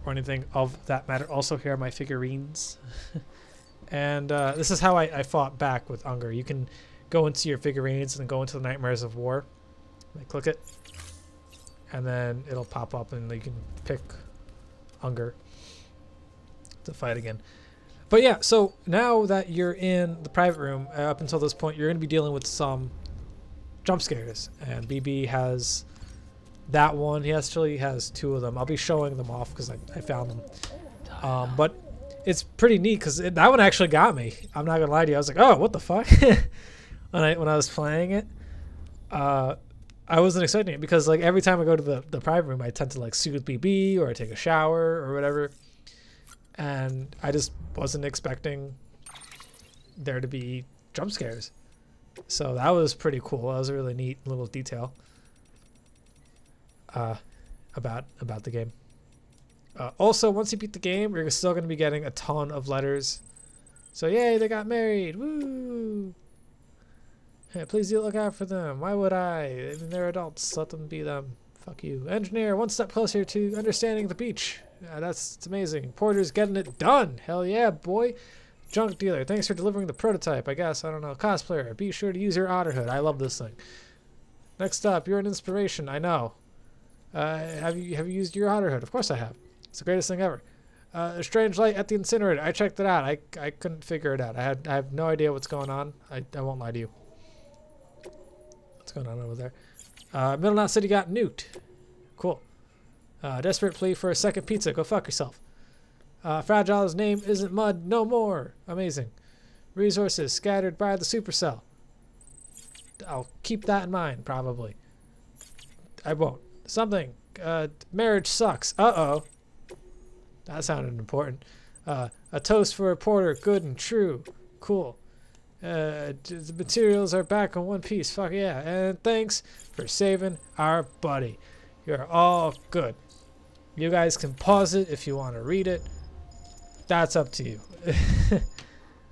or anything of that matter. Also, here are my figurines. And this is how I fought back with Unger. You can go into your figurines and go into the Nightmares of War. Like, click it, and then it'll pop up, and you can pick Unger to fight again. But yeah, so now that you're in the private room, up until this point, you're going to be dealing with some jump scares. And BB has that one. He actually has two of them. I'll be showing them off because I found them. But it's pretty neat because that one actually got me. I'm not gonna lie to you. I was like, oh, what the fuck? when I was playing it, I wasn't expecting it because like every time I go to the private room, I tend to like soothe BB or I take a shower or whatever, and I just wasn't expecting there to be jump scares. So that was pretty cool. That was a really neat little detail about the game. Also, once you beat the game, you're still going to be getting a ton of letters. So, yay, they got married. Woo! Hey, please do look out for them. Why would I? I mean, they're adults. Let them be them. Fuck you. Engineer, one step closer to understanding the beach. That's amazing. Porter's getting it done. Hell yeah, boy. Junk dealer, thanks for delivering the prototype, I guess. I don't know. Cosplayer, be sure to use your otter hood. I love this thing. Next up, you're an inspiration. I know. Have you used your otter hood? Of course I have. It's the greatest thing ever. A strange light at the incinerator. I checked it out. I couldn't figure it out. I have no idea what's going on. I won't lie to you. What's going on over there? Middle Knot City got nuked. Cool. Desperate plea for a second pizza. Go fuck yourself. Fragile's name isn't mud no more. Amazing. Resources scattered by the supercell. I'll keep that in mind, probably. I won't. Something. Marriage sucks. Uh-oh. That sounded important. A toast for a porter, good and true. Cool. The materials are back in one piece. Fuck yeah. And thanks for saving our buddy. You're all good. You guys can pause it if you want to read it. That's up to you.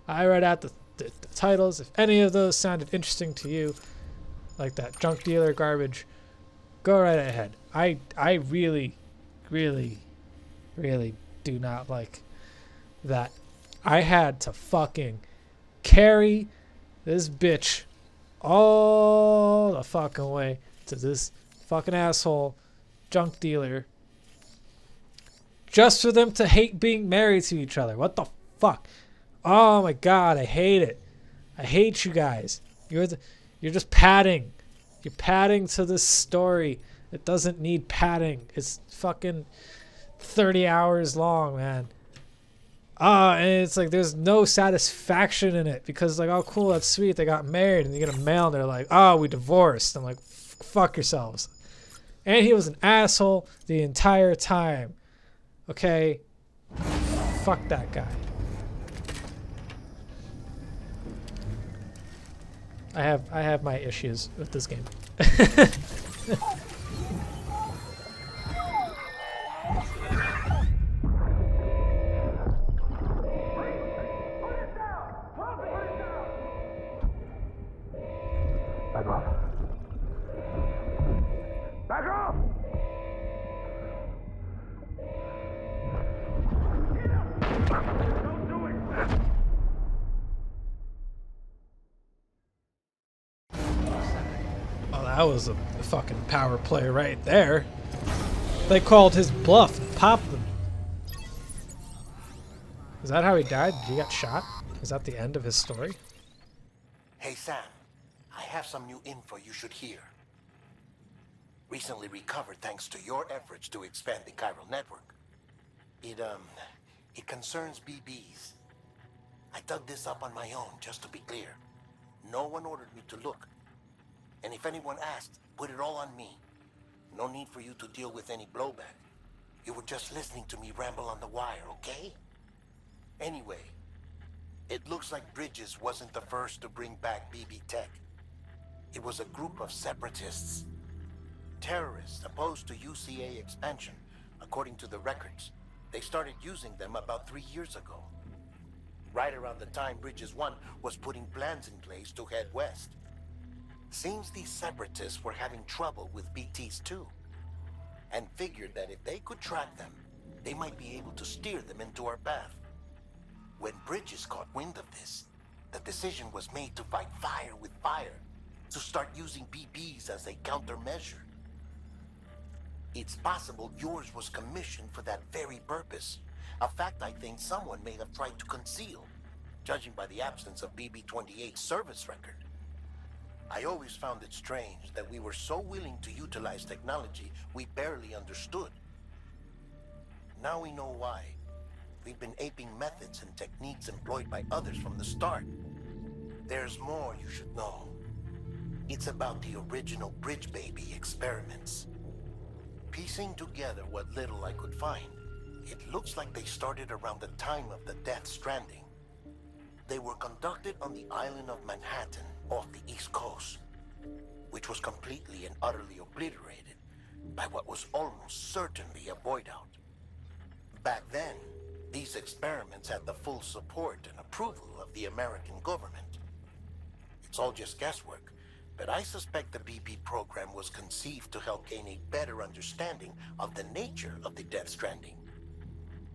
I read out the titles. If any of those sounded interesting to you, like that junk dealer garbage, go right ahead. I really, really, really do not like that. I had to fucking carry this bitch all the fucking way to this fucking asshole junk dealer just for them to hate being married to each other. What the fuck? Oh my god, I hate it. I hate you guys. You're just padding. You're padding to this story. It doesn't need padding. It's fucking 30 hours long, man. And it's like there's no satisfaction in it because like, oh cool, that's sweet, they got married, and you get a mail and they're like, oh, we divorced. I'm like, fuck yourselves. And he was an asshole the entire time. Okay? Fuck that guy. I have my issues with this game. Back off. Back off! Don't do it! Oh, that was a fucking power play right there. They called his bluff and popped them. Is that how he died? He got shot? Is that the end of his story? Hey Sam, I have some new info you should hear. recently recovered thanks to your efforts to expand the chiral network. It concerns BBs. I dug this up on my own, just to be clear. No one ordered me to look. And if anyone asked, put it all on me. No need for you to deal with any blowback. You were just listening to me ramble on the wire, okay? Anyway, it looks like Bridges wasn't the first to bring back BB tech. It was a group of separatists. Terrorists opposed to UCA expansion, according to the records. They started using them about 3 years ago. Right around the time Bridges 1 was putting plans in place to head west. Seems these separatists were having trouble with BTs too, and figured that if they could track them, they might be able to steer them into our path. When Bridges caught wind of this, the decision was made to fight fire with fire, to start using BBs as a countermeasure. It's possible yours was commissioned for that very purpose, a fact I think someone may have tried to conceal, judging by the absence of BB-28's service record. I always found it strange that we were so willing to utilize technology we barely understood. Now we know why. We've been aping methods and techniques employed by others from the start. There's more you should know. It's about the original Bridge Baby experiments. Piecing together what little I could find, it looks like they started around the time of the Death Stranding. They were conducted on the island of Manhattan off the East Coast, which was completely and utterly obliterated by what was almost certainly a void out. Back then, these experiments had the full support and approval of the American government. It's all just guesswork, but I suspect the BB program was conceived to help gain a better understanding of the nature of the Death Stranding.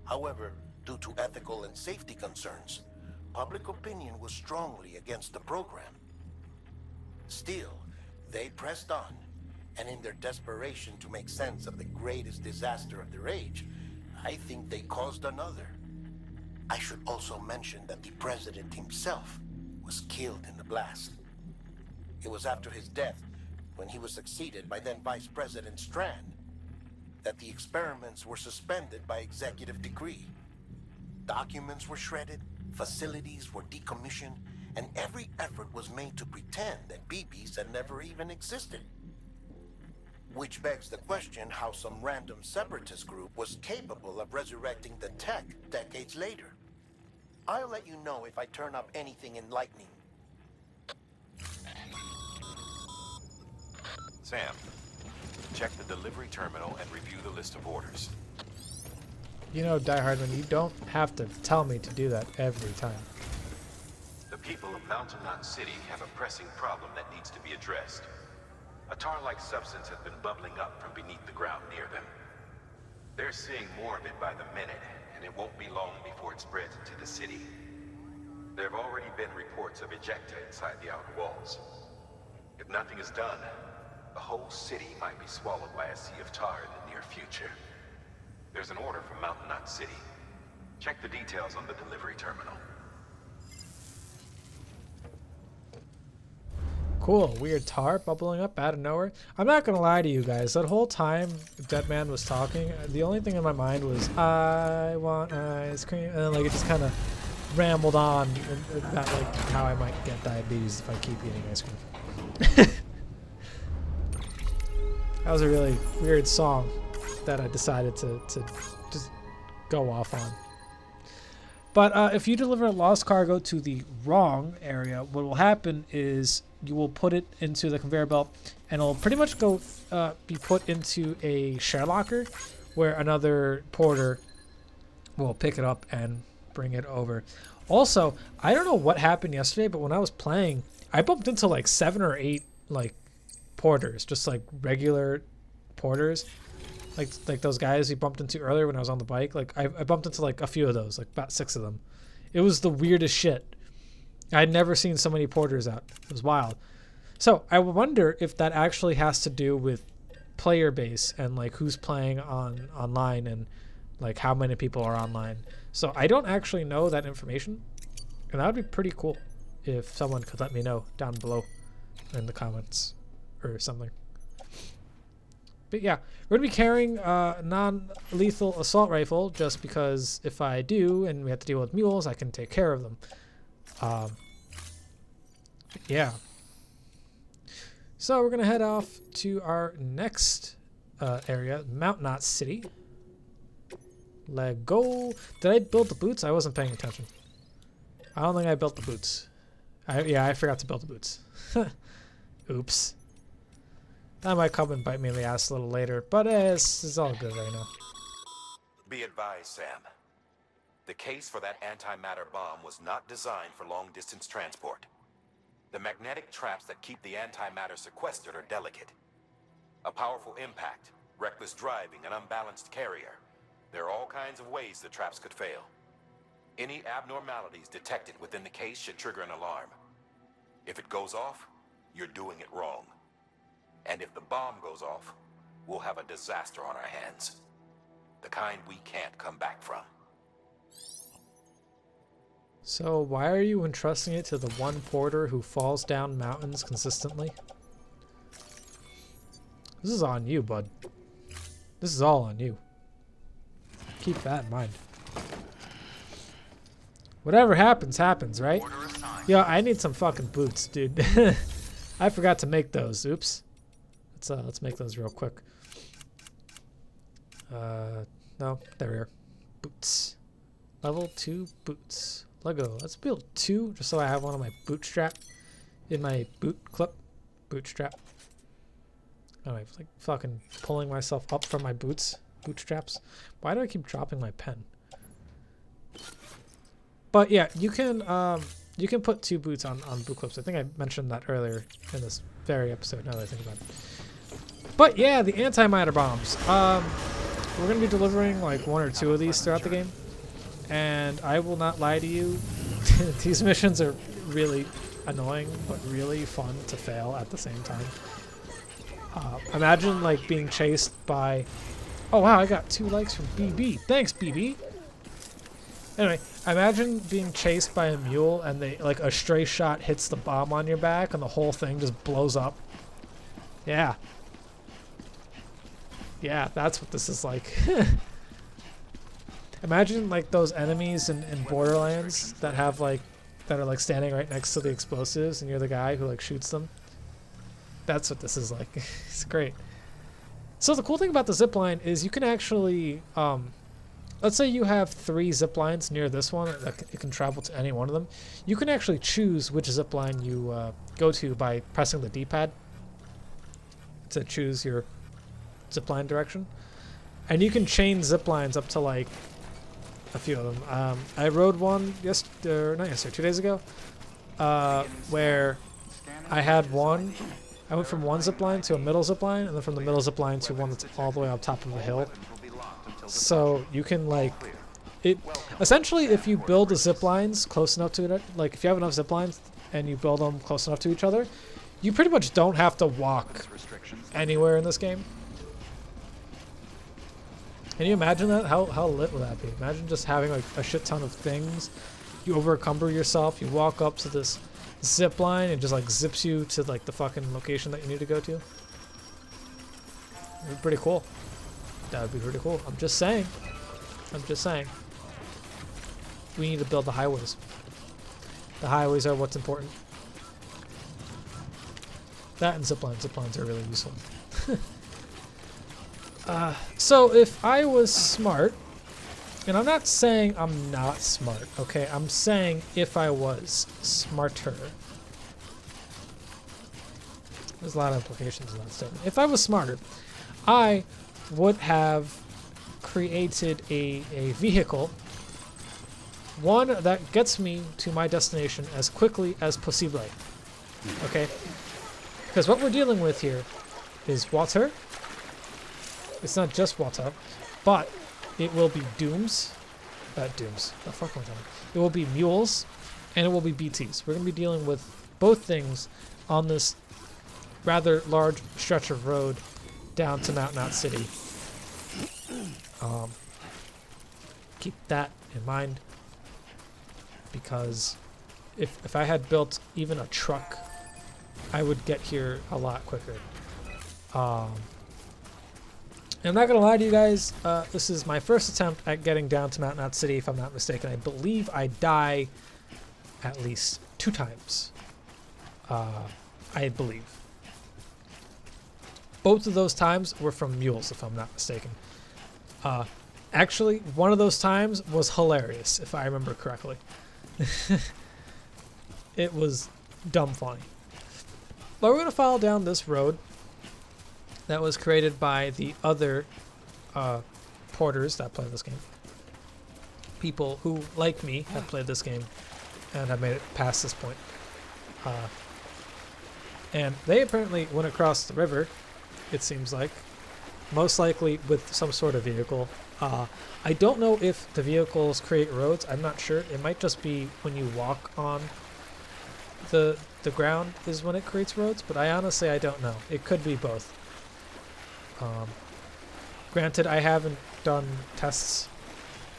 However, due to ethical and safety concerns, public opinion was strongly against the program. Still, they pressed on, and in their desperation to make sense of the greatest disaster of their age, I think they caused another. I should also mention that the president himself was killed in the blast. It was after his death, when he was succeeded by then Vice President Strand, that the experiments were suspended by executive decree. Documents were shredded, facilities were decommissioned, and every effort was made to pretend that BBs had never even existed. Which begs the question how some random separatist group was capable of resurrecting the tech decades later. I'll let you know if I turn up anything enlightening. Sam, check the delivery terminal and review the list of orders. You know, Die-Hardman, you don't have to tell me to do that every time. The people of Mountain Knot City have a pressing problem that needs to be addressed. A tar-like substance has been bubbling up from beneath the ground near them. They're seeing more of it by the minute, and it won't be long before it spreads into the city. There have already been reports of ejecta inside the outer walls. If nothing is done, the whole city might be swallowed by a sea of tar in the near future. There's an order from Mountain Knot City. Check the details on the delivery terminal. Cool, weird tar bubbling up out of nowhere. I'm not gonna lie to you guys, that whole time Deadman was talking, the only thing in my mind was, I want ice cream, and then like it just kind of rambled on about like how I might get diabetes if I keep eating ice cream. That was a really weird song that I decided to just go off on. But if you deliver a lost cargo to the wrong area, what will happen is you will put it into the conveyor belt, and it'll pretty much go be put into a share locker, where another porter will pick it up and bring it over. Also, I don't know what happened yesterday, but when I was playing, I bumped into like 7 or 8 like porters, just like regular porters, like those guys we bumped into earlier when I was on the bike. Like I bumped into like a few of those, like about 6 of them. It was the weirdest shit. I'd never seen so many porters out. It was wild. So I wonder if that actually has to do with player base and like who's playing online and like how many people are online. So I don't actually know that information, and that would be pretty cool if someone could let me know down below in the comments or something. But yeah, we're gonna be carrying a non-lethal assault rifle just because if I do and we have to deal with mules, I can take care of them. Yeah. So we're gonna head off to our next area, Mount Knot City. Let go. Did I build the boots? I wasn't paying attention. I don't think I built the boots. Yeah, I forgot to build the boots. Oops. That might come and bite me in the ass a little later, but it's all good right now. Be advised, Sam. The case for that antimatter bomb was not designed for long-distance transport. The magnetic traps that keep the antimatter sequestered are delicate. A powerful impact, reckless driving, an unbalanced carrier. There are all kinds of ways the traps could fail. Any abnormalities detected within the case should trigger an alarm. If it goes off, you're doing it wrong. And if the bomb goes off, we'll have a disaster on our hands. The kind we can't come back from. So why are you entrusting it to the one porter who falls down mountains consistently? This is on you, bud. This is all on you. Keep that in mind. Whatever happens, happens, right? Yo, I need some fucking boots, dude. I forgot to make those. Oops. Let's make those real quick. No, there we are. Boots. Level 2 boots. Lego. Let's build 2 just so I have one on my bootstrap. In my boot clip. Bootstrap. Oh, I'm like fucking pulling myself up from my bootstraps. Why do I keep dropping my pen? But yeah, you can put 2 boots on boot clips. I think I mentioned that earlier in this very episode, now that I think about it. But yeah, the antimatter bombs. We're gonna be delivering like 1 or 2 of these throughout the game. And I will not lie to you, these missions are really annoying, but really fun to fail at the same time. Imagine like being chased by... Oh wow, I got 2 likes from BB. Thanks, BB! Anyway, imagine being chased by a mule and they like a stray shot hits the bomb on your back and the whole thing just blows up. Yeah. Yeah, that's what this is like. Imagine like those enemies in Borderlands that have like that are like standing right next to the explosives and you're the guy who like shoots them. That's what this is like. It's great. So the cool thing about the zipline is you can actually let's say you have 3 zip lines near this one that it can travel to any one of them. You can actually choose which zip line you go to by pressing the D-pad to choose your zip line direction. And you can chain zip lines up to like a few of them. I rode one not yesterday, 2 days ago, where I had one. I went from one zip line to a middle zip line, and then from the middle zip line to one that's all the way up top of the hill. So you can like it. Essentially, if you build the zip lines close enough to it, like if you have enough zip lines and you build them close enough to each other, you pretty much don't have to walk anywhere in this game. Can you imagine that? How lit would that be? Imagine just having like a shit ton of things. You overcumber yourself. You walk up to this zip line and just like zips you to like the fucking location that you need to go to. It'd be pretty cool. That would be pretty cool. I'm just saying. I'm just saying. We need to build the highways. The highways are what's important. That and zip lines. Zip lines are really useful. So if I was smart, and I'm not saying I'm not smart, okay? I'm saying if I was smarter. There's a lot of implications in that statement. If I was smarter, I would have created a vehicle, one that gets me to my destination as quickly as possible, okay? Because what we're dealing with here is water. It's not just water, but it will be dooms. Dooms. The fuck am I talking? It will be mules, and it will be BTs. We're going to be dealing with both things on this rather large stretch of road down to Mount Knot City. Keep that in mind, because if I had built even a truck, I would get here a lot quicker. I'm not gonna lie to you guys, this is my first attempt at getting down to Mount Knot City, if I'm not mistaken. I believe I die at least 2 times. I believe. Both of those times were from mules, if I'm not mistaken. Actually, one of those times was hilarious, if I remember correctly. It was dumb funny. But we're going to follow down this road that was created by the other porters that play this game. People who, like me, have played this game and have made it past this point. And they apparently went across the river, it seems like. Most likely with some sort of vehicle. I don't know if the vehicles create roads. I'm not sure. It might just be when you walk on the ground is when it creates roads, but I honestly don't know. It could be both. Granted, I haven't done tests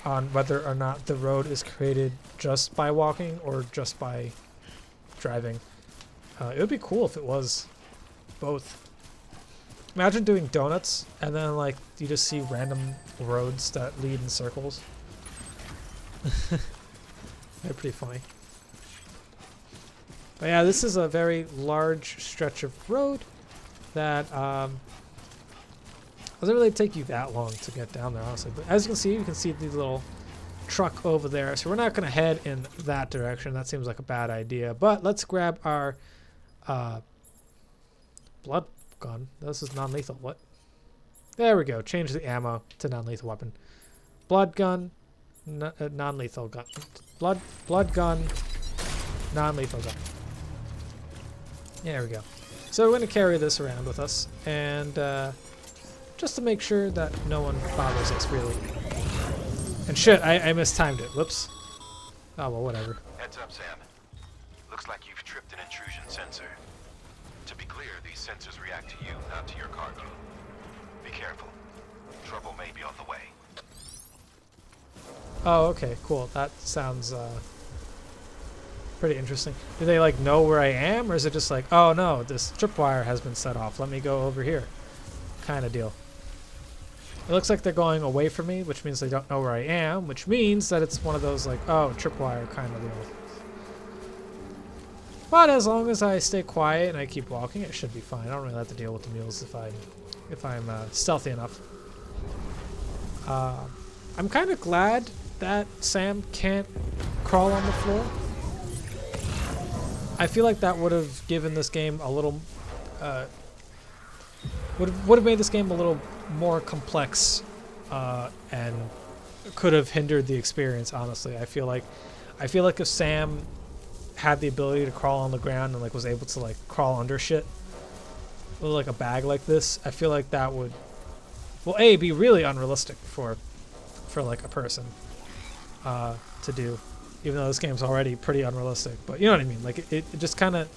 on whether or not the road is created just by walking or just by driving. It would be cool if it was both. Imagine doing donuts and then like you just see random roads that lead in circles. They're pretty funny. But yeah, this is a very large stretch of road that doesn't really take you that long to get down there, honestly. But as you can see the little truck over there. So we're not going to head in that direction. That seems like a bad idea. But let's grab our blood gun. This is non-lethal. What? There we go. Change the ammo to non-lethal weapon. Blood gun, non-lethal gun. Blood gun, non-lethal gun. There we go. So we're going to carry this around with us, and just to make sure that no one bothers us, really. And shit, I mistimed it. Whoops. Oh, well, whatever. Heads up, Sam. Looks like you've tripped an intrusion sensor. To be clear, these sensors react to you, not to your cargo. Be careful. Trouble may be on the way. Oh, okay, cool. That sounds pretty interesting. Do they like know where I am, or is it just like, oh no, this tripwire has been set off, let me go over here, kind of deal? It looks like they're going away from me, which means they don't know where I am, which means that it's one of those like, oh, tripwire kind of deal. But as long as I stay quiet and I keep walking, it should be fine. I don't really have to deal with the mules if I'm stealthy enough. I'm kind of glad that Sam can't crawl on the floor. I feel like that would have given this game a little, would have made this game a little more complex, and could have hindered the experience. Honestly, I feel like if Sam had the ability to crawl on the ground and like was able to like crawl under shit with like a bag like this, I feel like that would, well, A, be really unrealistic for like a person to do. Even though this game's already pretty unrealistic, but you know what I mean? Like, it just kind of,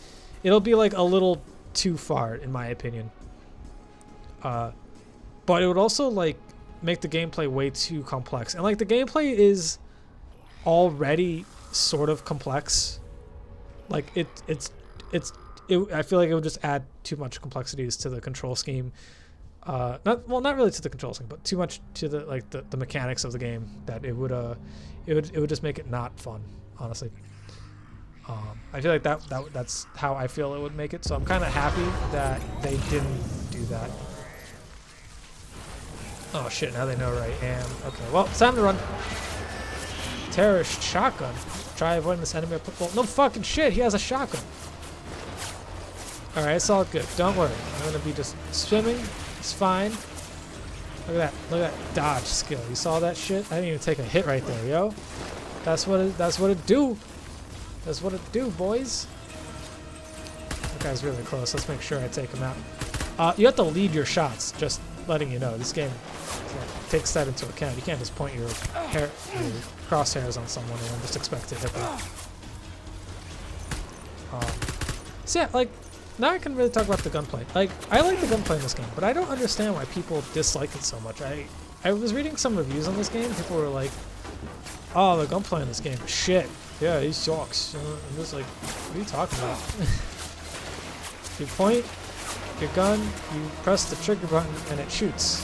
it'll be like a little too far, in my opinion. But it would also like make the gameplay way too complex. And like the gameplay is already sort of complex. Like I feel like it would just add too much complexities to the control scheme. Not really to the control scheme, but too much to the like the mechanics of the game, that it would just make it not fun, honestly. I feel like that's how I feel it would make it. So I'm kind of happy that they didn't do that. Oh shit! Now they know where I am. Okay, well, it's time to run. Terrorist shotgun. Try avoiding this enemy. Well, no fucking shit. He has a shotgun. All right, it's all good. Don't worry. I'm gonna be just swimming. It's fine. Look at that. Look at that dodge skill. You saw that shit? I didn't even take a hit right there, yo. That's what it do. That's what it do, boys. That guy's really close. Let's make sure I take him out. You have to lead your shots, just letting you know. This game takes that into account. You can't just point your crosshairs on someone and then just expect to hit them. So yeah, like, now I can really talk about the gunplay. Like, I like the gunplay in this game, but I don't understand why people dislike it so much. I was reading some reviews on this game. People were like, oh, the gunplay in this game is shit. Yeah, he sucks. I'm just like, what are you talking about? You point your gun, you press the trigger button, and it shoots.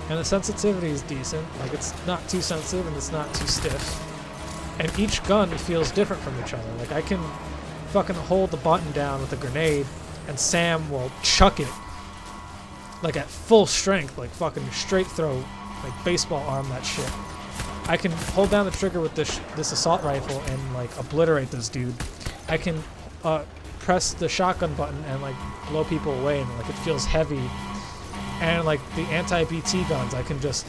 and the sensitivity is decent. Like, it's not too sensitive and it's not too stiff. And each gun feels different from each other. Like, I can fucking hold the button down with a grenade, and Sam will chuck it, like, at full strength, like fucking straight throw, like baseball arm that shit. I can hold down the trigger with this assault rifle and, like, obliterate this dude. I can press the shotgun button and, like, blow people away, and, like, it feels heavy. And, like, the anti-BT guns, I can just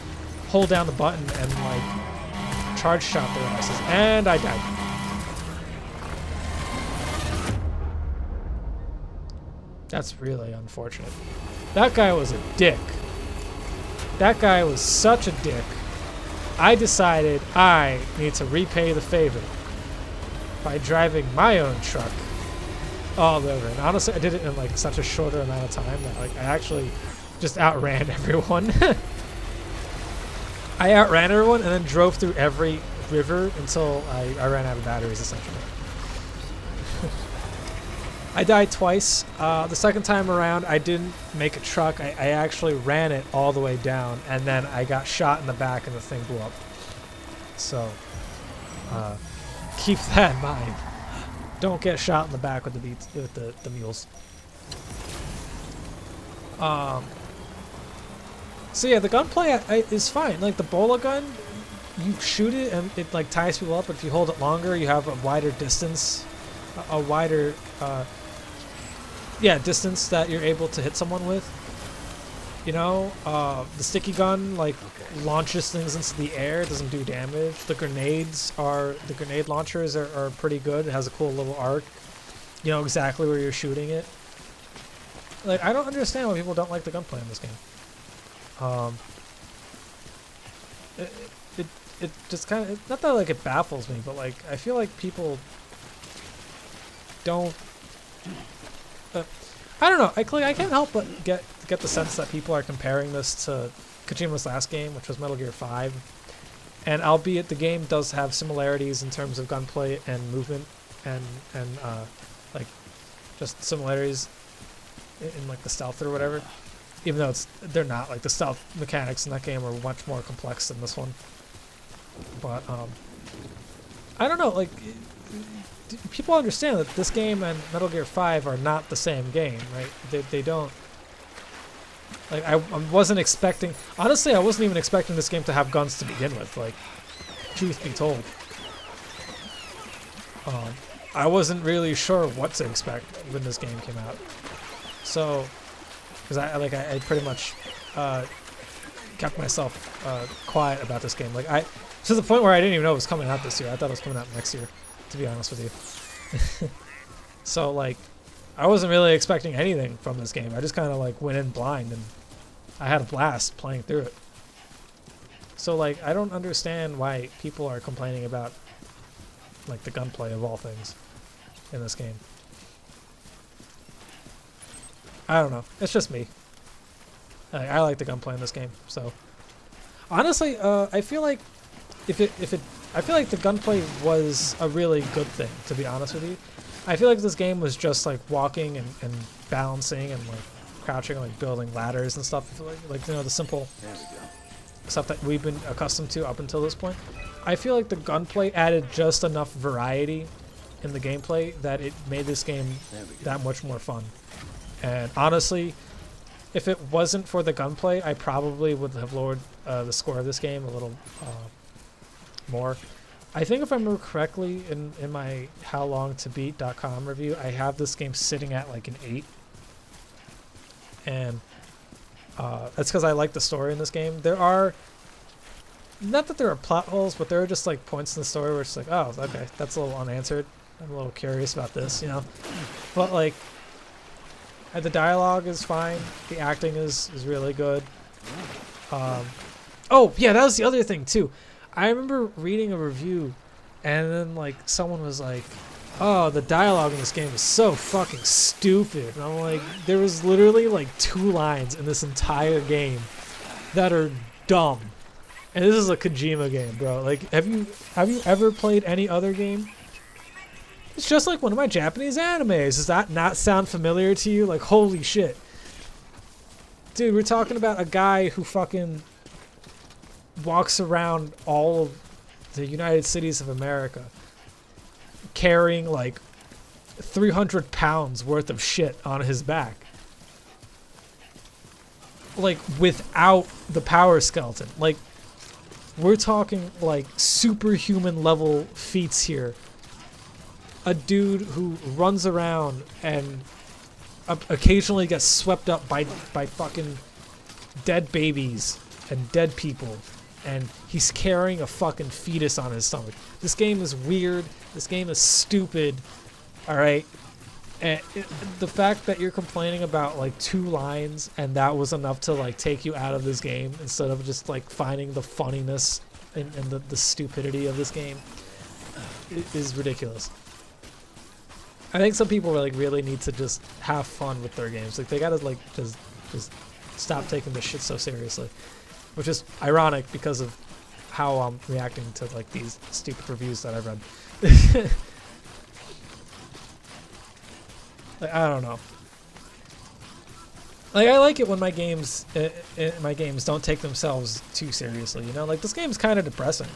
hold down the button and, like, charge shot their asses. And I died. That's really unfortunate. That guy was a dick. That guy was such a dick. I decided I need to repay the favor by driving my own truck all over. And honestly, I did it in, like, such a shorter amount of time that, like, I actually just outran everyone. I outran everyone and then drove through every river until I ran out of batteries, essentially. I died twice. The second time around, I didn't make a truck. I actually ran it all the way down, and then I got shot in the back and the thing blew up. So, keep that in mind. Don't get shot in the back with the mules. So yeah, the gunplay is fine. Like, the bola gun, you shoot it and it, like, ties people up, but if you hold it longer, you have a wider distance, a wider distance that you're able to hit someone with. You know, the sticky gun, like, launches things into the air, doesn't do damage. The grenade launchers are pretty good. It has a cool little arc. You know exactly where you're shooting it. Like, I don't understand why people don't like the gunplay in this game. It just kind of, not that, like, it baffles me, but, like, I feel like people don't, I don't know, I can't help but get the sense that people are comparing this to Kojima's last game, which was Metal Gear 5, and albeit the game does have similarities in terms of gunplay and movement and like, just similarities in like the stealth or whatever, even though they're not. Like, the stealth mechanics in that game are much more complex than this one. But I don't know, like, people understand that this game and Metal Gear 5 are not the same game, right? They don't, like, I wasn't expecting, honestly, I wasn't even expecting this game to have guns to begin with, like, truth be told. I wasn't really sure what to expect when this game came out. So, because I pretty much kept myself quiet about this game. Like, to the point where I didn't even know it was coming out this year. I thought it was coming out next year, to be honest with you. So, like, I wasn't really expecting anything from this game. I just kind of, like, went in blind, and I had a blast playing through it. So, like, I don't understand why people are complaining about, like, the gunplay of all things in this game. I don't know. It's just me. I like the gunplay in this game. So, honestly, I feel like I feel like the gunplay was a really good thing, to be honest with you. I feel like this game was just, like, walking and balancing and, like, crouching and, like, building ladders and stuff. Like, you know, the simple stuff that we've been accustomed to up until this point. I feel like the gunplay added just enough variety in the gameplay that it made this game that much more fun. And honestly, if it wasn't for the gunplay, I probably would have lowered the score of this game a little more. I think if I remember correctly, in my howlongtobeat.com review, I have this game sitting at, like, an 8. And that's because I like the story in this game. There are, not that there are plot holes, but there are just, like, points in the story where it's like, oh, okay, that's a little unanswered. I'm a little curious about this, you know? But, like, the dialogue is fine. The acting is really good. Oh, yeah, that was the other thing, too. I remember reading a review, and then, like, someone was like, oh, the dialogue in this game is so fucking stupid. And I'm like, there was literally, like, 2 lines in this entire game that are dumb. And this is a Kojima game, bro. Like, have you ever played any other game? It's just like one of my Japanese animes. Does that not sound familiar to you? Like, holy shit. Dude, we're talking about a guy who fucking walks around all of the United Cities of America carrying like 300 pounds worth of shit on his back. Like, without the power skeleton. Like, we're talking like superhuman level feats here. A dude who runs around and occasionally gets swept up by fucking dead babies and dead people, and he's carrying a fucking fetus on his stomach. This game is weird. This game is stupid. All right. And the fact that you're complaining about like 2 lines and that was enough to like take you out of this game instead of just like finding the funniness and the stupidity of this game is ridiculous. I think some people like really need to just have fun with their games. Like they gotta like just stop taking this shit so seriously, which is ironic because of how I'm reacting to like these stupid reviews that I've read. Like, I don't know. Like, I like it when my games don't take themselves too seriously, you know? Like, this game's kind of depressing.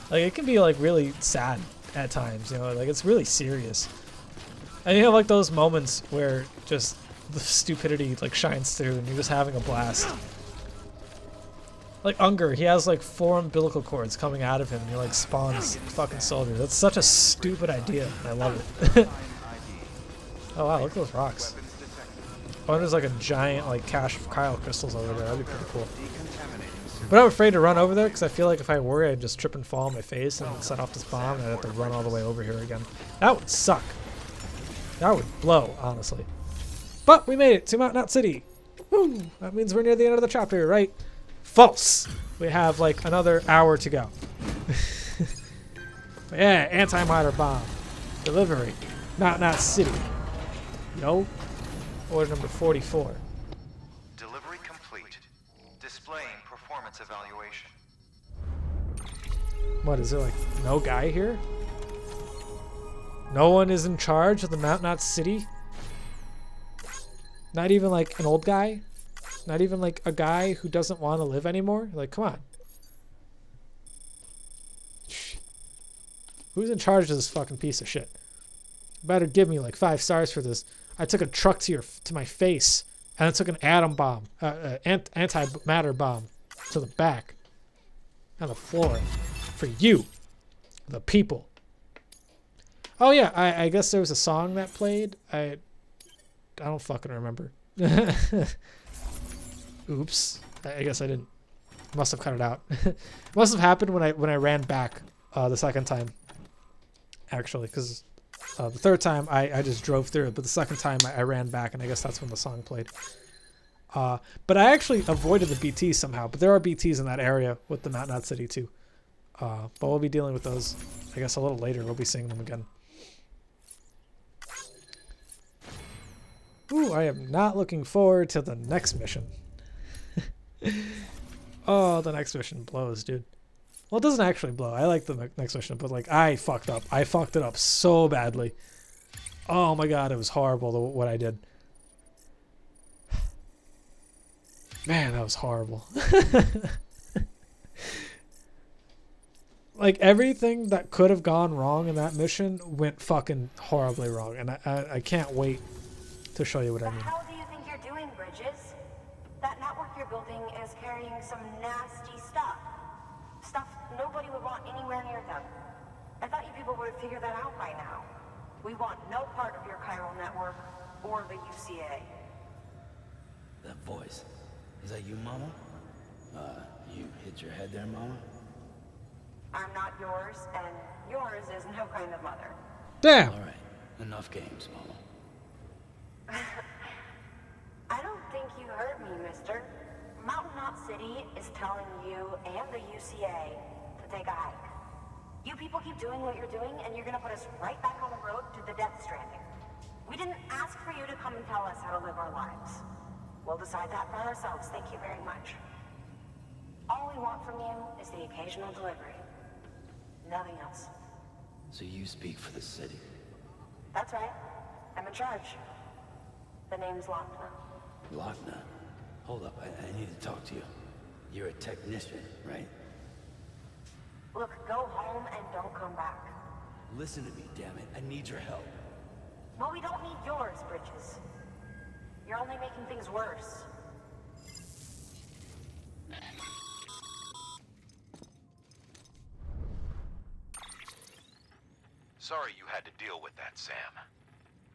Like, it can be, like, really sad at times, you know? Like, it's really serious. And you have, like, those moments where just the stupidity, like, shines through and you're just having a blast. Like, Unger, he has, like, 4 umbilical cords coming out of him and he, like, spawns fucking soldiers. That's such a stupid idea, and I love it. Oh wow, look at those rocks. Oh, there's like a giant like cache of cryo crystals over there. That'd be pretty cool. But I'm afraid to run over there because I feel like if I were, I'd just trip and fall on my face and set off this bomb and I'd have to run all the way over here again. That would suck. That would blow, honestly. But we made it to Mount Knot City. Woo! That means we're near the end of the chapter, right? False! We have like another hour to go. Yeah, anti-miter bomb. Delivery. Mount Knot City. No. Order number 44. Delivery complete. Displaying performance evaluation. What is it, like no guy here? No one is in charge of the Mount Knot City? Not even like an old guy? Not even like a guy who doesn't want to live anymore? Like, come on. Who's in charge of this fucking piece of shit? Better give me like 5 stars for this. I took a truck to my face, and I took an atom bomb, antimatter bomb, to the back, on the floor, for you, the people. Oh yeah, I guess there was a song that played. I don't fucking remember. Oops. I guess I didn't. Must have cut it out. It must have happened when I ran back the second time. Actually, because. The third time I just drove through it, but the second time I ran back, and I guess that's when the song played. But I actually avoided the BTs somehow, but there are BTs in that area with the Mount Knot City too. But we'll be dealing with those, I guess, a little later. We'll be seeing them again. Ooh, I am not looking forward to the next mission. Oh, the next mission blows, dude. Well, it doesn't actually blow. I like the next mission, but like I fucked up. I fucked it up so badly. Oh my god, it was horrible what I did. Man, that was horrible. Like everything that could have gone wrong in that mission went fucking horribly wrong, and I can't wait to show you what I mean. How do you think you're doing, Bridges? That network you're building is carrying some nasty stuff. Stuff nobody would want anywhere near them. I thought you people would have figured that out by now. We want no part of your chiral network or the UCA. That voice. Is that you, Mama? You hit your head there, Mama? I'm not yours, and yours is no kind of mother. Damn! Alright, enough games, Mama. I don't think you heard me, mister. Mountain Knot City is telling you and the UCA to take a hike. You people keep doing what you're doing, and you're gonna put us right back on the road to the death stranding. We didn't ask for you to come and tell us how to live our lives. We'll decide that for ourselves, thank you very much. All we want from you is the occasional delivery. Nothing else. So you speak for the city? That's right. I'm in charge. The name's Lochner. Lochner? Hold up, I need to talk to you. You're a technician, right? Look, go home and don't come back. Listen to me, damn it. I need your help. Well, we don't need yours, Bridges. You're only making things worse. Sorry you had to deal with that, Sam.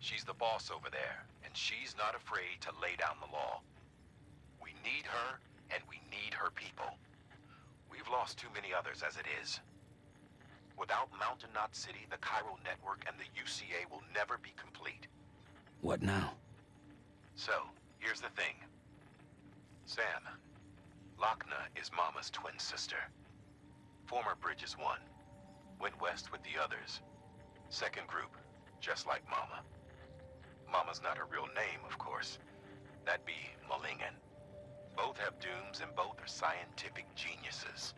She's the boss over there, and she's not afraid to lay down the law. We need her, and we need her people. We've lost too many others as it is. Without Mountain Knot City, the Cairo Network, and the UCA will never be complete. What now? So, here's the thing. Sam, Lochna is Mama's twin sister. Former Bridges 1. Went west with the others. Second group, just like Mama. Mama's not her real name, of course. That'd be Malingen. Both have dooms and both are scientific geniuses.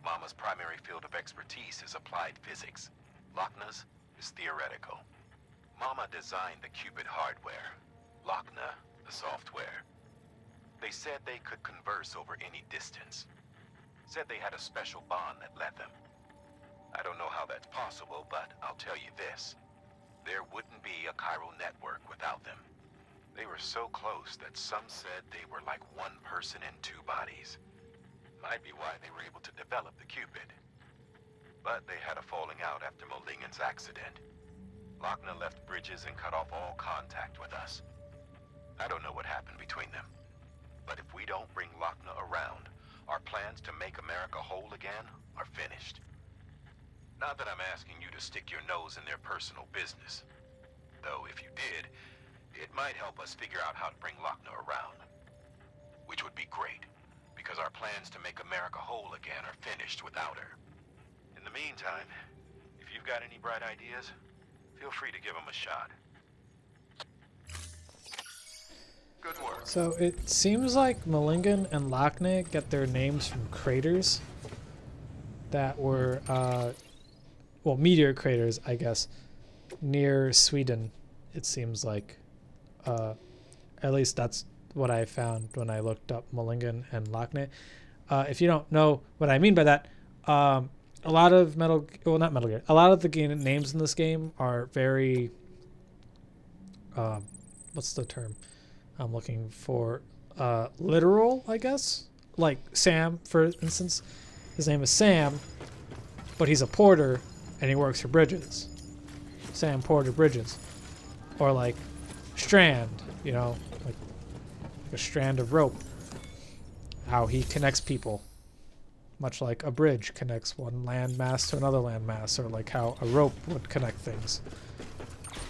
Mama's primary field of expertise is applied physics. Lochna's is theoretical. Mama designed the Cupid hardware. Lochna, the software. They said they could converse over any distance. Said they had a special bond that led them. I don't know how that's possible, but I'll tell you this. There wouldn't be a Cairo network without them. They were so close that some said they were like one person in two bodies. Might be why they were able to develop the Cupid. But they had a falling out after Molingen's accident. Lochna left Bridges and cut off all contact with us. I don't know what happened between them. But if we don't bring Lochna around, our plans to make America whole again are finished. Not that I'm asking you to stick your nose in their personal business. Though if you did, it might help us figure out how to bring Lochna around. Which would be great, because our plans to make America whole again are finished without her. In the meantime, if you've got any bright ideas, feel free to give them a shot. Good work. So it seems like Malingen and Lochna get their names from craters that were, well, meteor craters, I guess, near Sweden, it seems like. At least that's what I found when I looked up Malingen and Lochna. If you don't know what I mean by that, a lot of a lot of the names in this game are very, what's the term I'm looking for? Literal, I guess? Like Sam, for instance. His name is Sam, but he's a porter and he works for Bridges. Sam Porter Bridges. Or like Strand, you know, like a strand of rope. How he connects people. Much like a bridge connects one landmass to another landmass, or like how a rope would connect things.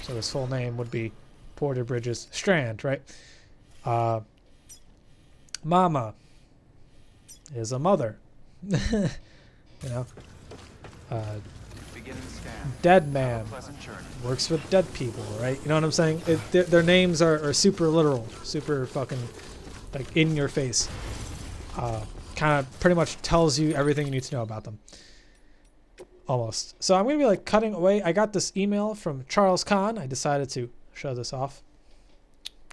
So his full name would be Porter Bridges Strand, right? Mama is a mother. You know? Dead man works with dead people, right? You know what I'm saying? Their names are super literal, super fucking like in your face. Kind of pretty much tells you everything you need to know about them. Almost. So I'm gonna be like cutting away. I got this email from Charles Kahn. I decided to show this off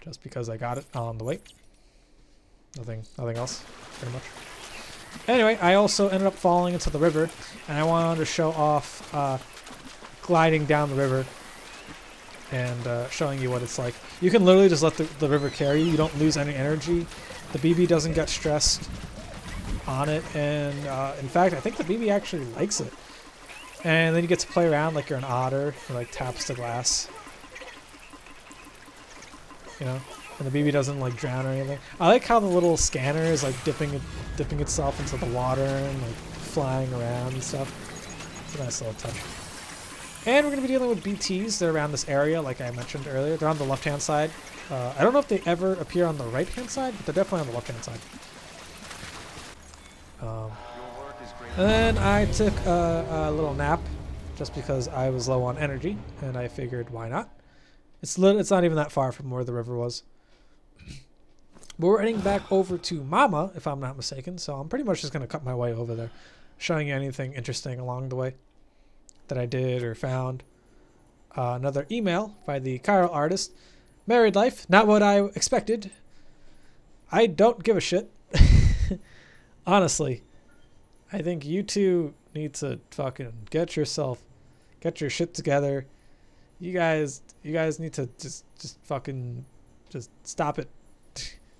just because I got it on the way. Nothing else, pretty much. Anyway, I also ended up falling into the river, and I wanted to show off gliding down the river and showing you what it's like. You can literally just let the river carry you. You don't lose any energy. The BB doesn't get stressed on it, and in fact, I think the BB actually likes it. And then you get to play around like you're an otter. He like taps the glass, you know, and the BB doesn't like drown or anything. I like how the little scanner is like dipping itself into the water and like flying around and stuff. It's a nice little touch. And we're gonna be dealing with BTs. They're around this area, like I mentioned earlier. They're on the left-hand side. I don't know if they ever appear on the right-hand side, but they're definitely on the left-hand side. And then I took a little nap just because I was low on energy, and I figured why not. It's not even that far from where the river was. But we're heading back over to Mama, if I'm not mistaken, so I'm pretty much just going to cut my way over there, showing you anything interesting along the way that I did or found. Another email by the Cairo artist. Married life, not what I expected. I don't give a shit. honestly, I think you two need to fucking get your shit together. You guys need to just fucking just stop it.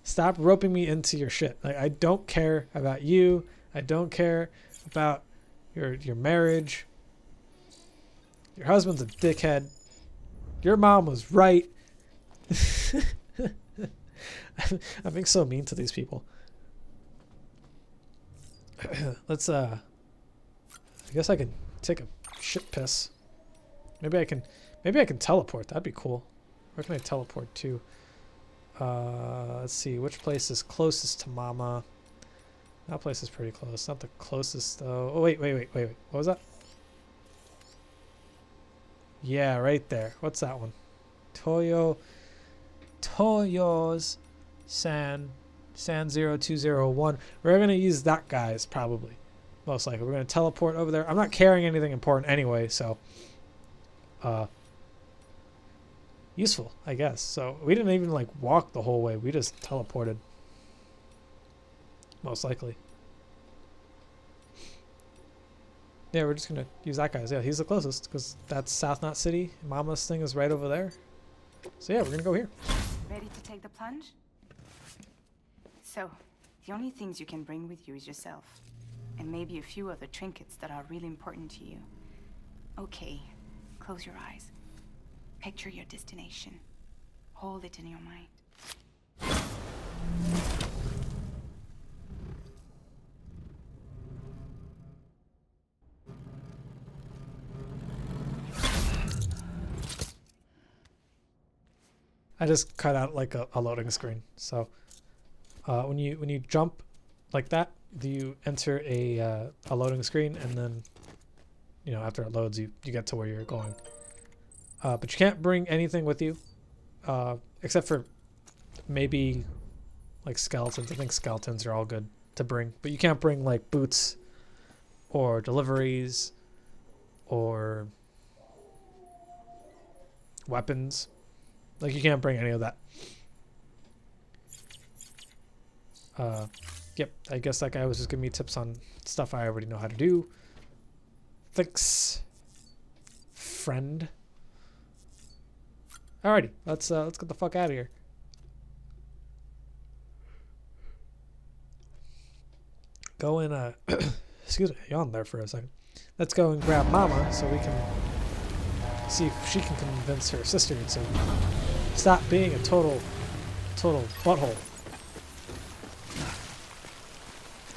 Stop roping me into your shit. Like, I don't care about you. I don't care about your marriage. Your husband's a dickhead. Your mom was right. I'm being so mean to these people. Let's I guess I can take a shit piss. Maybe I can teleport. That'd be cool. Where can I teleport to? Let's see, which place is closest to Mama? That place is pretty close. Not the closest though. Oh wait. What was that? Yeah, right there. What's that one? Toyo's San 0201. We're gonna use that guy's probably. Most likely. We're gonna teleport over there. I'm not carrying anything important anyway, so useful, I guess. So we didn't even like walk the whole way. We just teleported. Most likely. Yeah, we're just gonna use that guy's. Yeah, he's the closest because that's South Knot City. Mama's thing is right over there. So yeah, we're gonna go here. Ready to take the plunge? So, the only things you can bring with you is yourself. And maybe a few other trinkets that are really important to you. Okay, close your eyes. Picture your destination. Hold it in your mind. I just cut out like a loading screen. So when you jump like that, you enter a loading screen, and then after it loads, you get to where you're going. But you can't bring anything with you, except for maybe like skeletons. I think skeletons are all good to bring, but you can't bring like boots or deliveries or weapons. Like, you can't bring any of that. Yep, I guess that guy was just giving me tips on stuff I already know how to do. Thanks, friend. Alrighty, let's get the fuck out of here. Go in, excuse me, yawn there for a second. Let's go and grab Mama so we can see if she can convince her sister to stop being a total butthole.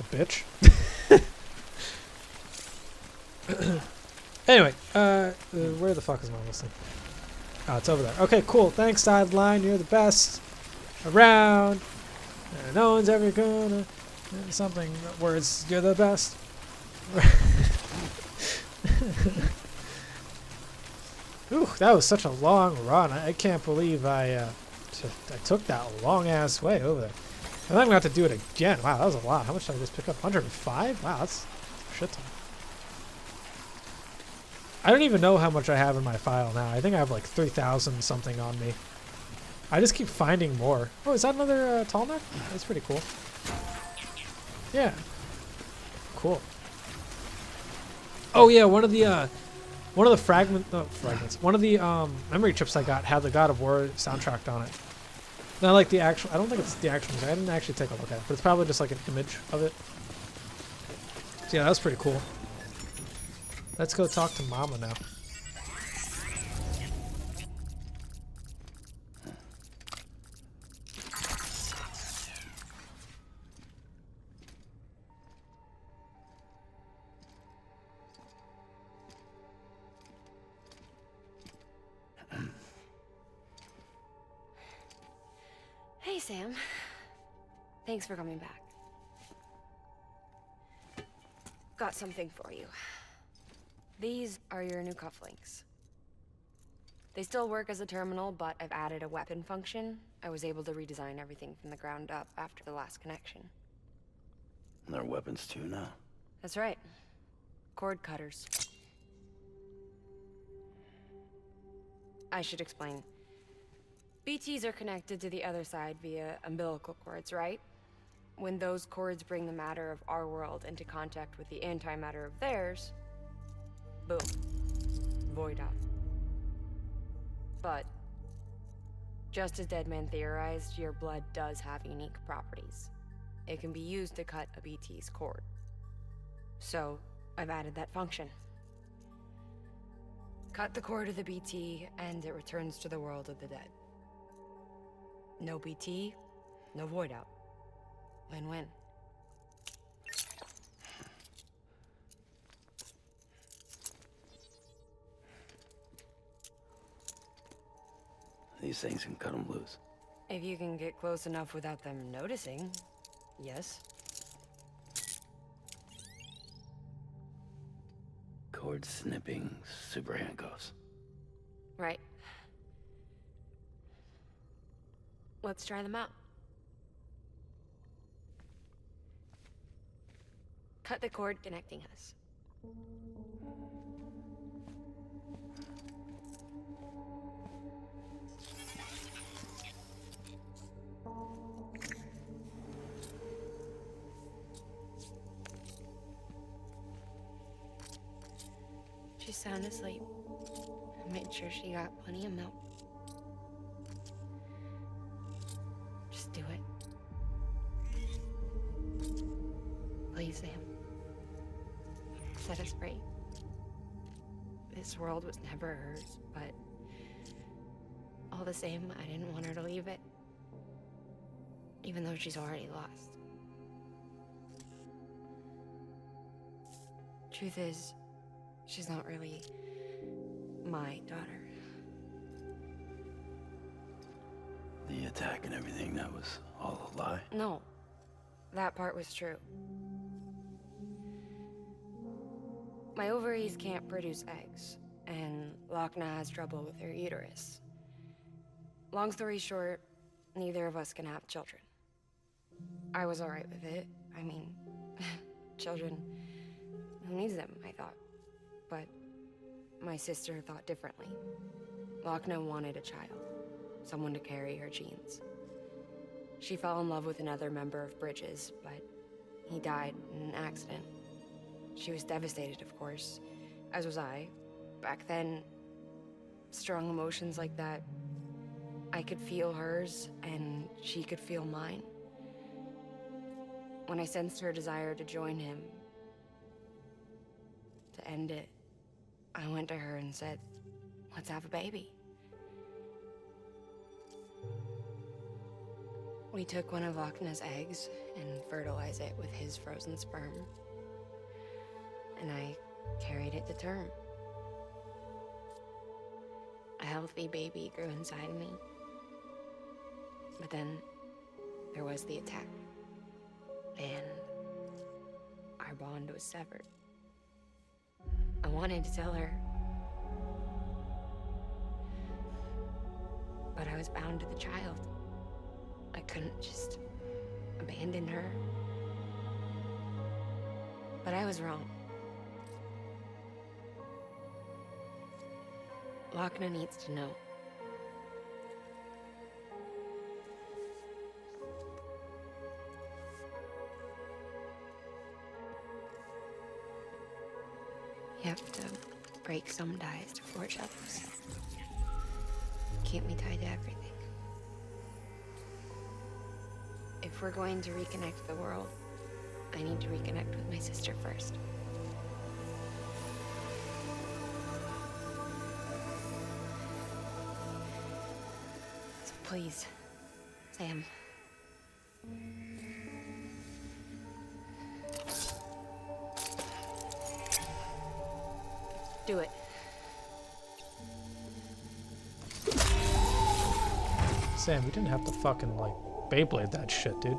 A bitch. Anyway, where the fuck is Mama's thing? Oh, it's over there. Okay, cool. Thanks, Sideline. You're the best around. No one's ever gonna something words. You're the best. Ooh, that was such a long run. I can't believe I took that long ass way over there. And I'm gonna have to do it again. Wow, that was a lot. How much did I just pick up? 105? Wow, that's a shit ton. I don't even know how much I have in my file now. I think I have like 3,000 something on me. I just keep finding more. Oh, is that another tall neck? That's pretty cool. Yeah. Cool. Oh yeah, one of the memory chips I got had the God of War soundtrack on it. Not like the actual. I don't think it's the actual music. I didn't actually take a look at it, but it's probably just like an image of it. So yeah, that's pretty cool. Let's go talk to Mama now. Hey, Sam. Thanks for coming back. Got something for you. These are your new cufflinks. They still work as a terminal, but I've added a weapon function. I was able to redesign everything from the ground up after the last connection. And they're weapons too now. That's right. Cord cutters. I should explain. BTs are connected to the other side via umbilical cords, right? when those cords bring the matter of our world into contact with the antimatter of theirs, boom, void out. But, just as Deadman theorized, your blood does have unique properties. It can be used to cut a BT's cord. So, I've added that function. Cut the cord of the BT, and it returns to the world of the dead. No BT, no void out. Win-win. These things can cut them loose. If you can get close enough without them noticing, yes. Cord snipping super handcuffs. Right. Let's try them out. Cut the cord connecting us. She's sound asleep. I made sure she got plenty of milk. Just do it. Please, Sam. Set us free. This world was never hers, but all the same, I didn't want her to leave it. Even though she's already lost. Truth is, she's not really my daughter. The attack and everything, that was all a lie? No, that part was true. My ovaries can't produce eggs, and Lochna has trouble with her uterus. Long story short, neither of us can have children. I was alright with it. I mean, children, who needs them, I thought. But my sister thought differently. Lochna wanted a child, someone to carry her genes. She fell in love with another member of Bridges, but he died in an accident. She was devastated, of course, as was I. Back then, strong emotions like that, I could feel hers, and she could feel mine. When I sensed her desire to join him, to end it, I went to her and said, let's have a baby. We took one of Lochna's eggs and fertilized it with his frozen sperm. And I carried it to term. A healthy baby grew inside of me. But then there was the attack. And our bond was severed. I wanted to tell her. But I was bound to the child. I couldn't just abandon her. But I was wrong. Lochna needs to know. You have to break some ties to forge others. Keep me tied to everything. If we're going to reconnect the world, I need to reconnect with my sister first. So please, Sam. Do it. Sam, you didn't have to fucking, like, Beyblade that shit, dude.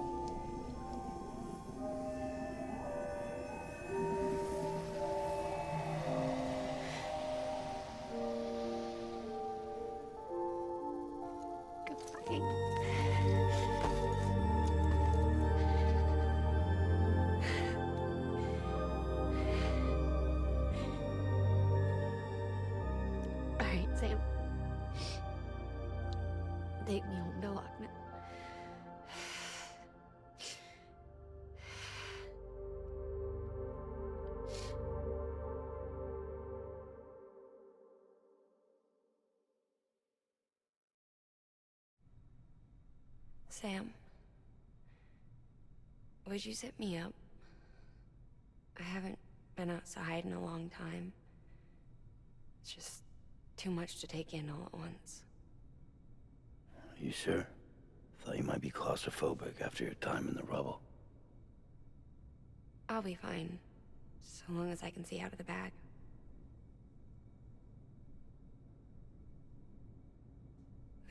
Alright, Sam. Take me home to Lochna. Sam, would you zip me up? I haven't been outside in a long time. It's just too much to take in all at once. You sure? Thought you might be claustrophobic after your time in the rubble. I'll be fine, so long as I can see out of the bag.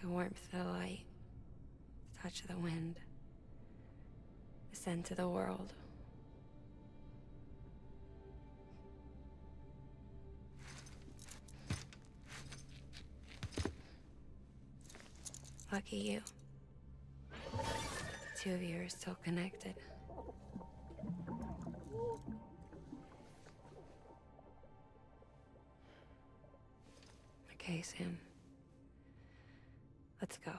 The warmth of the light, the touch of the wind, the scent of the world. Lucky you. The two of you are still connected. Okay, Sam. Let's go.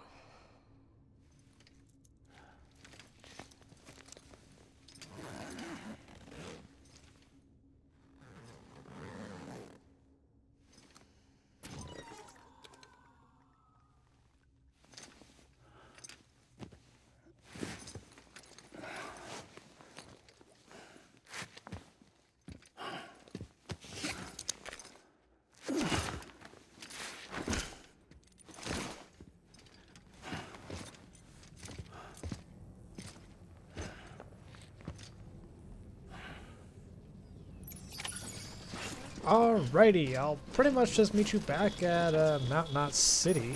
Alrighty, I'll pretty much just meet you back at Mount Knot City.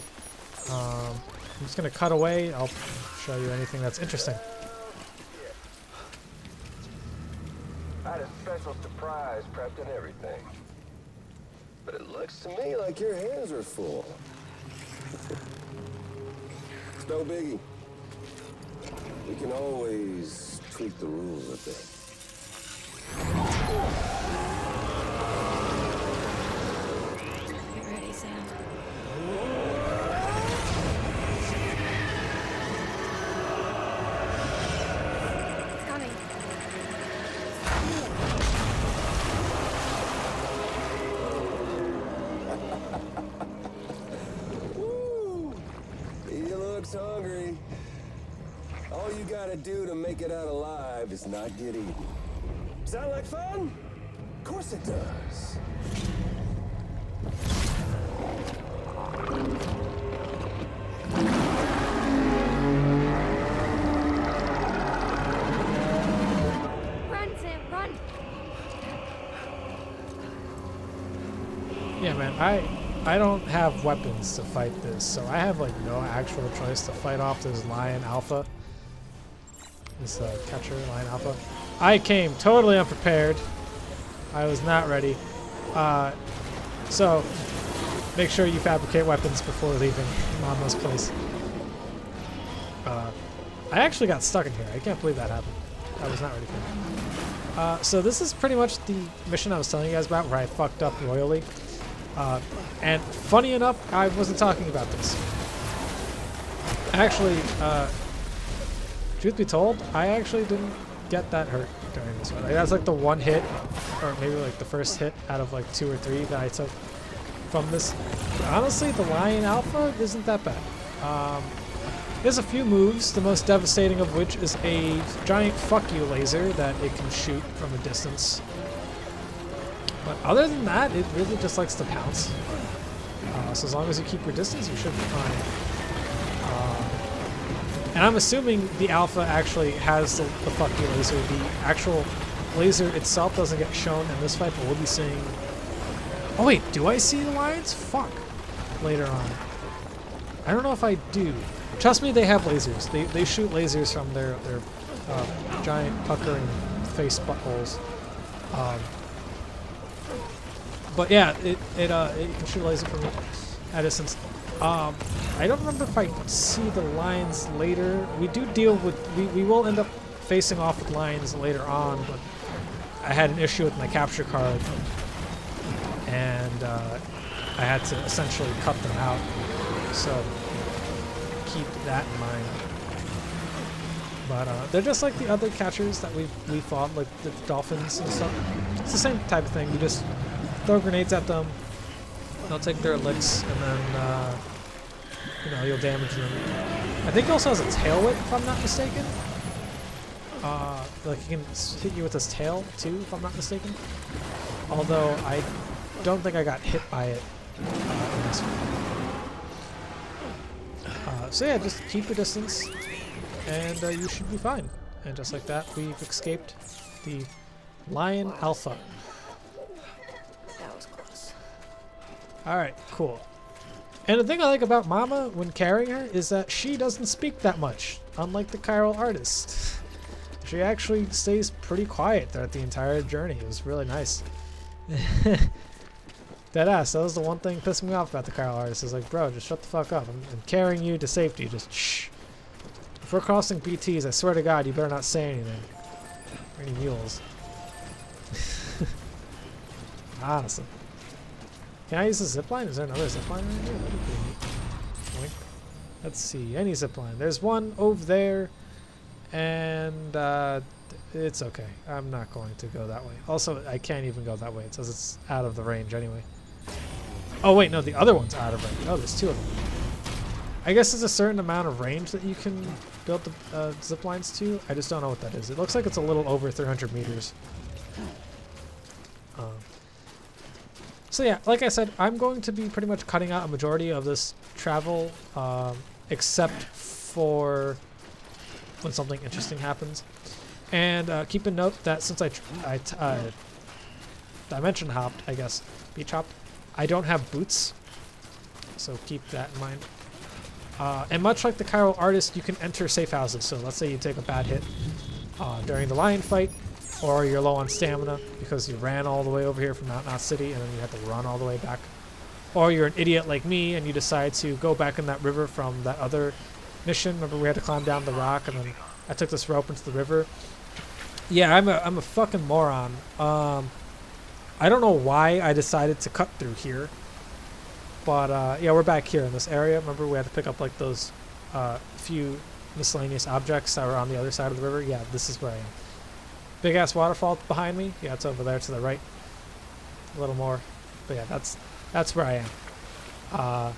I'm just gonna cut away. I'll show you anything that's interesting. I had a special surprise prepped and everything. But it looks to me like your hands are full. It's no biggie. We can always tweak the rules a bit. Get ready, Sam. It's coming. Woo! He looks hungry. All you gotta do to make it out alive is not get eaten. Sound like fun? Of course it does. Run, Sam, run! Yeah, man, I don't have weapons to fight this, so I have like no actual choice to fight off this lion alpha. This catcher, lion alpha. I came totally unprepared. I was not ready. So make sure you fabricate weapons before leaving Mama's place. I actually got stuck in here. I can't believe that happened. I was not ready for it. So this is pretty much the mission I was telling you guys about, where I fucked up royally. And funny enough, I wasn't talking about this. Actually, truth be told, I actually didn't get that hurt during this one. Like, that's like the one hit, or maybe like the first hit out of like 2 or 3 that I took from this. But honestly, the Lion Alpha isn't that bad. There's a few moves, the most devastating of which is a giant fuck you laser that it can shoot from a distance. But other than that, it really just likes to pounce. So as long as you keep your distance, you should be fine. And I'm assuming the alpha actually has the fuck you laser. The actual laser itself doesn't get shown in this fight, but we'll be seeing... Oh wait, do I see the lions? Fuck. Later on. I don't know if I do. Trust me, they have lasers. They shoot lasers from their giant puckering face buttholes. But yeah, it can shoot a laser from a distance. I don't remember if I see the lions later. We do deal with... We will end up facing off with lions later on, but I had an issue with my capture card, and I had to essentially cut them out. So keep that in mind. But they're just like the other catchers that we fought, like the dolphins and stuff. It's the same type of thing. You just throw grenades at them, they'll take their licks, and then you know, you'll damage them. I think he also has a tail whip, if I'm not mistaken. Like he can hit you with his tail too, if I'm not mistaken. Although I don't think I got hit by it in this one. So yeah, just keep your distance, and you should be fine. And just like that, we've escaped the Lion Alpha. That was close. Alright, cool. And the thing I like about Mama when carrying her is that she doesn't speak that much, unlike the chiral artist. She actually stays pretty quiet throughout the entire journey. It was really nice. Deadass, that was the one thing pissing me off about the chiral artist. Is like, bro, just shut the fuck up. I'm carrying you to safety. Just shh. If we're crossing BTs, I swear to God, you better not say anything. Or any mules. Honestly. Can I use the zipline? Is there another zipline right here? That'd be pretty neat. Boink. Let's see. Any zipline. There's one over there. And it's okay. I'm not going to go that way. Also, I can't even go that way. It says it's out of the range anyway. Oh, wait. No, the other one's out of range. Oh, there's two of them. I guess there's a certain amount of range that you can build the zip lines to. I just don't know what that is. It looks like it's a little over 300 meters. So yeah, like I said, I'm going to be pretty much cutting out a majority of this travel, except for when something interesting happens. And keep a note that since I dimension hopped, I guess, beach hopped, I don't have boots. So keep that in mind. And much like the chiral artist, you can enter safe houses. So let's say you take a bad hit during the lion fight, or you're low on stamina because you ran all the way over here from Mount Knot City and then you had to run all the way back. Or you're an idiot like me and you decide to go back in that river from that other mission. Remember we had to climb down the rock and then I took this rope into the river. Yeah, I'm a fucking moron. I don't know why I decided to cut through here. But yeah, we're back here in this area. Remember we had to pick up like those few miscellaneous objects that were on the other side of the river? Yeah, this is where I am. Big ass waterfall behind me. Yeah, it's over there to the right. A little more. But yeah, that's where I am.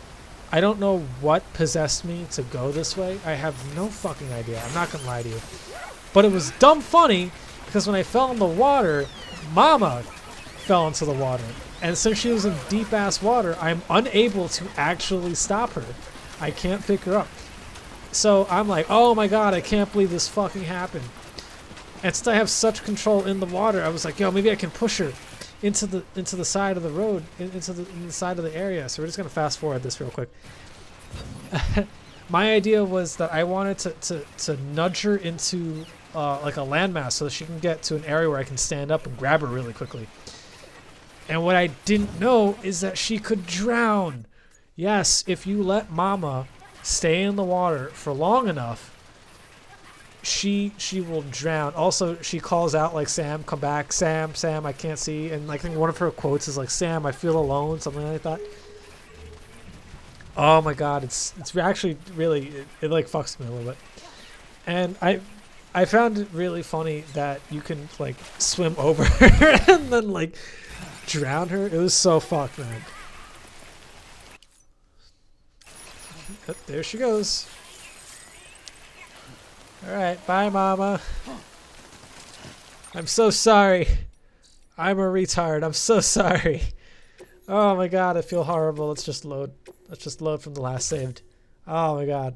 I don't know what possessed me to go this way. I have no fucking idea. I'm not gonna lie to you. But it was dumb funny because when I fell in the water, Mama fell into the water. And since she was in deep ass water, I'm unable to actually stop her. I can't pick her up. So I'm like, oh my god, I can't believe this fucking happened. And since I have such control in the water, I was like, yo, maybe I can push her into the side of the road, into the side of the area. So we're just gonna fast forward this real quick. My idea was that I wanted to nudge her into like a landmass so that she can get to an area where I can stand up and grab her really quickly. And what I didn't know is that she could drown. Yes, if you let Mama stay in the water for long enough, she will drown. Also, she calls out like, Sam, come back. Sam, I can't see. And like, I think one of her quotes is like, Sam, I feel alone, something like that. Oh my god, it's actually really, it like fucks me a little bit. And I found it really funny that you can like swim over her and then like drown her. It was so fucked, man. Yep, there she goes. Alright, bye Mama. I'm so sorry. I'm a retard. I'm so sorry. Oh my god, I feel horrible. Let's just load. Let's just load from the last saved. Oh my god.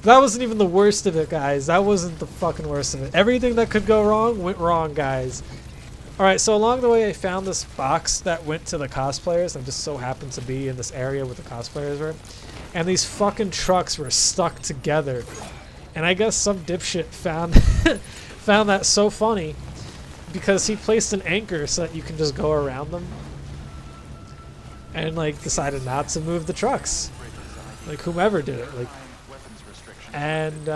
That wasn't even the worst of it, guys. That wasn't the fucking worst of it. Everything that could go wrong went wrong, guys. Alright, so along the way I found this box that went to the cosplayers. I just so happened to be in this area where the cosplayers were. And these fucking trucks were stuck together. And I guess some dipshit found found that so funny because he placed an anchor so that you can just go around them. And like decided not to move the trucks. Like whomever did it. Like, and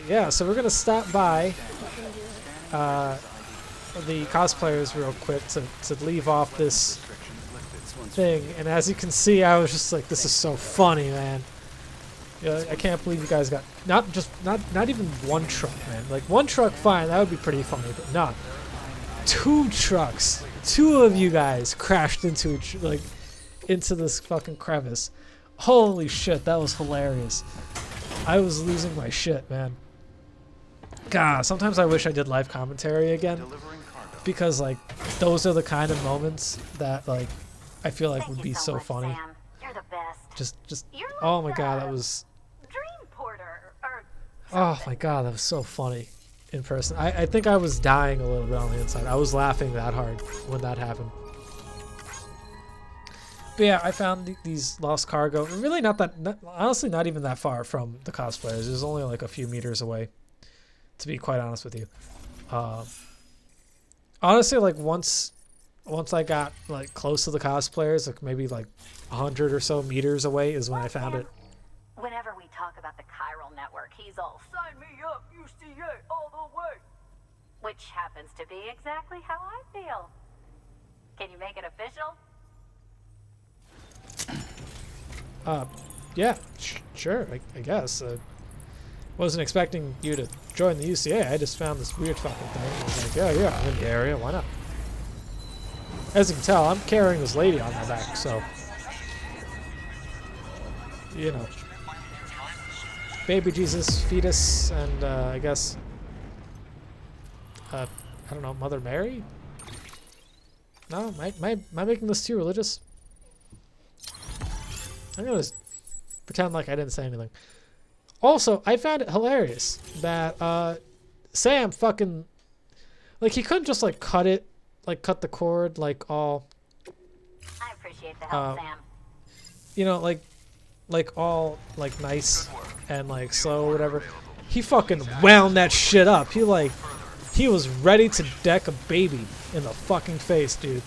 yeah, so we're gonna stop by the cosplayers real quick to leave off this thing, and as you can see, I was just like, this is so funny, man. Yeah, I can't believe you guys got not even one truck, man. Like one truck, fine, that would be pretty funny, but not 2 trucks. 2 of you guys crashed into this fucking crevice. Holy shit, that was hilarious. I was losing my shit, man. God, sometimes I wish I did live commentary again, because like those are the kind of moments that like I feel like would be so funny. Sam. You're the best. Just You're like oh my god, that was Dream Porter or oh my god, that was so funny in person. I think I was dying a little bit on the inside. I was laughing that hard when that happened. But yeah, I found these lost cargo. Really not that, honestly, not even that far from the cosplayers. It was only like a few meters away, to be quite honest with you. Honestly, like once I got like close to the cosplayers, like maybe like 100 or so meters away is when I found it. Whenever we talk about the chiral network, he's all, sign me up, UCA, all the way. Which happens to be exactly how I feel. Can you make it official? Yeah, sure, I guess. Wasn't expecting you to join the UCA. I just found this weird fucking thing. I was like, yeah, I'm in the area, why not? As you can tell, I'm carrying this lady on my back, so... You know. Baby Jesus, fetus, and I guess... I don't know, Mother Mary? No, am I making this too religious? I'm gonna just pretend like I didn't say anything. Also, I found it hilarious that Sam fucking like he couldn't just like cut the cord like all. I appreciate the help, Sam. You know, like all like nice and like slow or whatever. He fucking wound that shit up. He was ready to deck a baby in the fucking face, dude.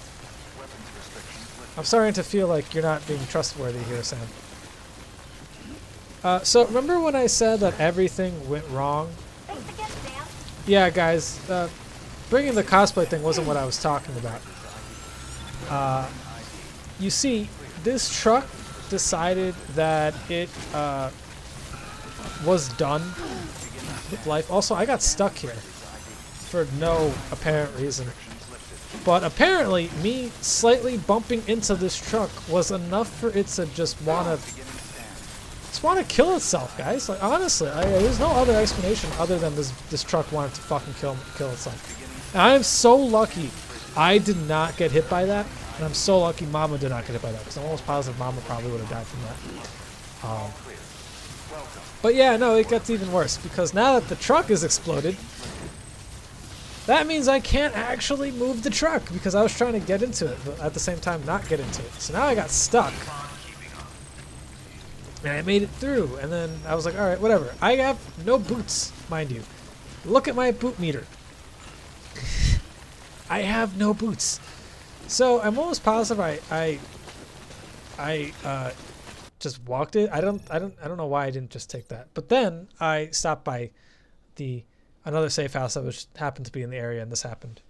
I'm starting to feel like you're not being trustworthy here, Sam. So remember when I said that everything went wrong? Thanks again, Sam. Yeah, guys, bringing the cosplay thing wasn't what I was talking about. You see, this truck decided that it was done with life. Also, I got stuck here for no apparent reason. But apparently, me slightly bumping into this truck was enough for it to just want to kill itself, guys. Like honestly, there's no other explanation other than this truck wanted to fucking kill itself. And I am so lucky I did not get hit by that, and I'm so lucky Mama did not get hit by that, because I'm almost positive Mama probably would have died from that. But yeah, no, it gets even worse, because now that the truck is exploded, that means I can't actually move the truck, because I was trying to get into it, but at the same time not get into it. So now I got stuck. And I made it through, and then I was like, alright, whatever. I have no boots, mind you. Look at my boot meter. I have no boots. So I'm almost positive I just walked it. I don't know why I didn't just take that. But then I stopped by another safe house that was happened to be in the area, and this happened.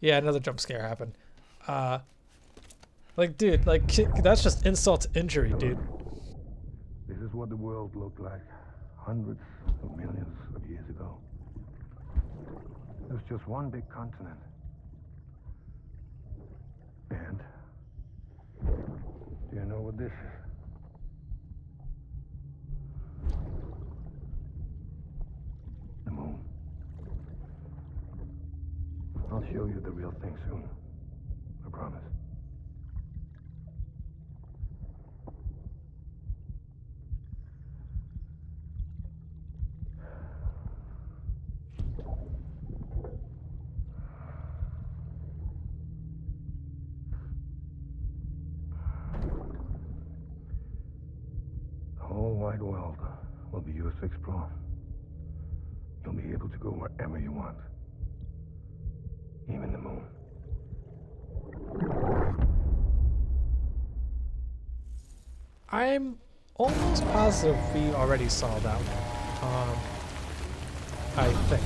Yeah, another jump scare happened. Like, dude, like, that's just insult to injury, dude. This is what the world looked like hundreds of millions of years ago. It was just one big continent. And do you know what this is? The moon. I'll show you the real thing soon. I promise. The whole wide world will be yours to explore. You'll be able to go wherever you want. Even the moon. I'm almost positive we already saw that one. I think.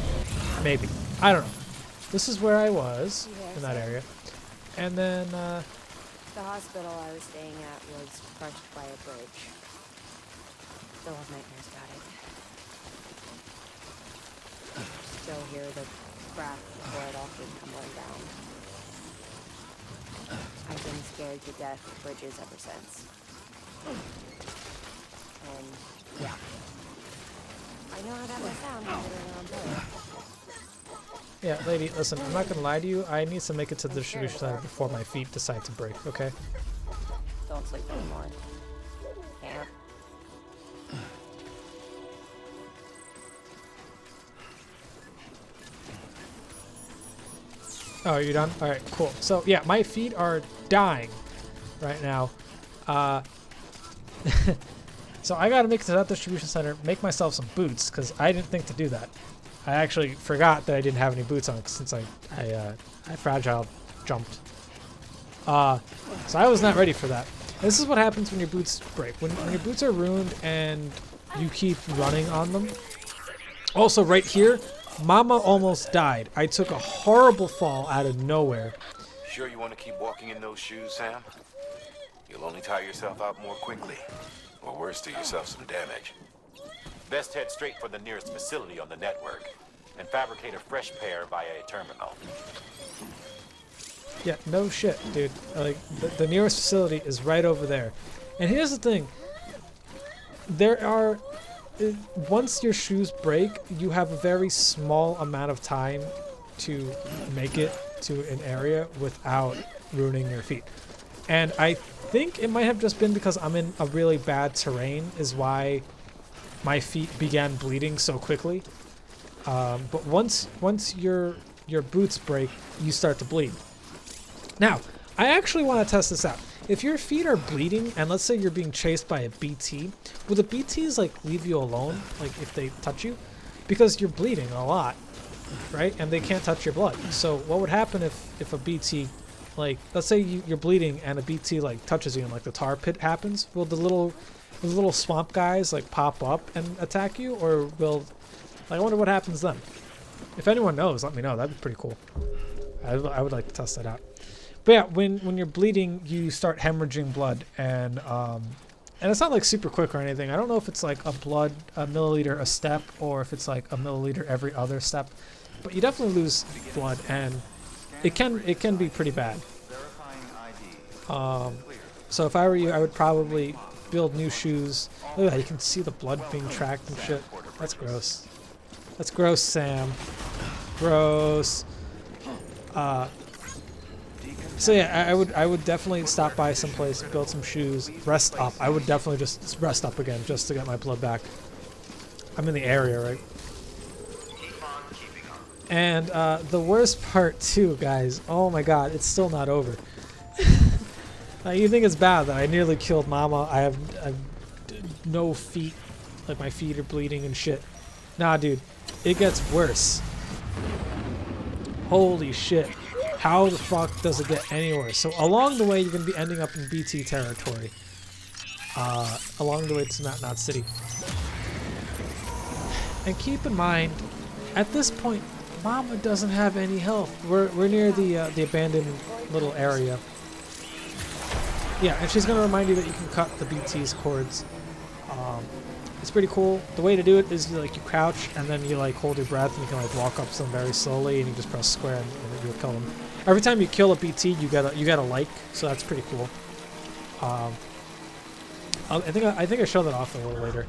Maybe. I don't know. This is where I was, in that area. And then, The hospital I was staying at was crushed by a bridge. still have nightmares about it. Still hear the crack before it all came tumbling down. I've been scared to death of bridges ever since. And yeah, I know how that might sound considering I'm bored. Yeah, lady, listen, I'm not gonna lie to you. I need to make it to the distribution center before my feet decide to break, okay? Don't sleep anymore. Can't. Oh, are you done? Alright, cool. So, yeah, my feet are dying right now. So I gotta make it to that distribution center, make myself some boots, because I didn't think to do that. I actually forgot that I didn't have any boots on since I fragile jumped. So I was not ready for that. This is what happens when your boots break. When your boots are ruined and you keep running on them. Also, right here, Mama almost died. I took a horrible fall out of nowhere. Sure you want to keep walking in those shoes, Sam? You'll only tire yourself out more quickly. Or worse, do yourself some damage. Best head straight for the nearest facility on the network and fabricate a fresh pair via a terminal. Yeah, no shit, dude. Like, the nearest facility is right over there. And here's the thing. There are... once your shoes break, you have a very small amount of time to make it to an area without ruining your feet. And I think it might have just been because I'm in a really bad terrain is why my feet began bleeding so quickly. But once your boots break, you start to bleed. Now, I actually want to test this out. If your feet are bleeding, and let's say you're being chased by a BT, will the BTs like leave you alone, like if they touch you? Because you're bleeding a lot, right? And they can't touch your blood. So what would happen if a BT, like, let's say you're bleeding and a BT like touches you and like the tar pit happens? Will the little swamp guys like pop up and attack you, or will, like, I wonder what happens then. If anyone knows, let me know. That'd be pretty cool. I would like to test that out. But yeah, when you're bleeding, you start hemorrhaging blood, and it's not like super quick or anything. I don't know if it's like a milliliter a step, or if it's like a milliliter every other step, but you definitely lose blood, and it can be pretty bad. So if I were you, I would probably build new shoes. Look at that, you can see the blood being tracked and shit. That's gross. That's gross, Sam. Gross. So yeah, I would definitely stop by someplace, build some shoes, rest up. I would definitely just rest up again just to get my blood back. I'm in the area, right? And the worst part too, guys, oh my god, it's still not over. You think it's bad that I nearly killed Mama. I have no feet, like my feet are bleeding and shit. Nah, dude, it gets worse. Holy shit. How the fuck does it get any worse? So along the way, you're going to be ending up in BT territory. Along the way to Knot City. And keep in mind, at this point, Mama doesn't have any health. We're near the abandoned little area. Yeah, and she's going to remind you that you can cut the BT's cords. It's pretty cool. The way to do it is you crouch and then you like hold your breath and you can like walk up to them very slowly and you just press square and you'll kill them. Every time you kill a BT, you get a like, so that's pretty cool. I think I show that off a little later.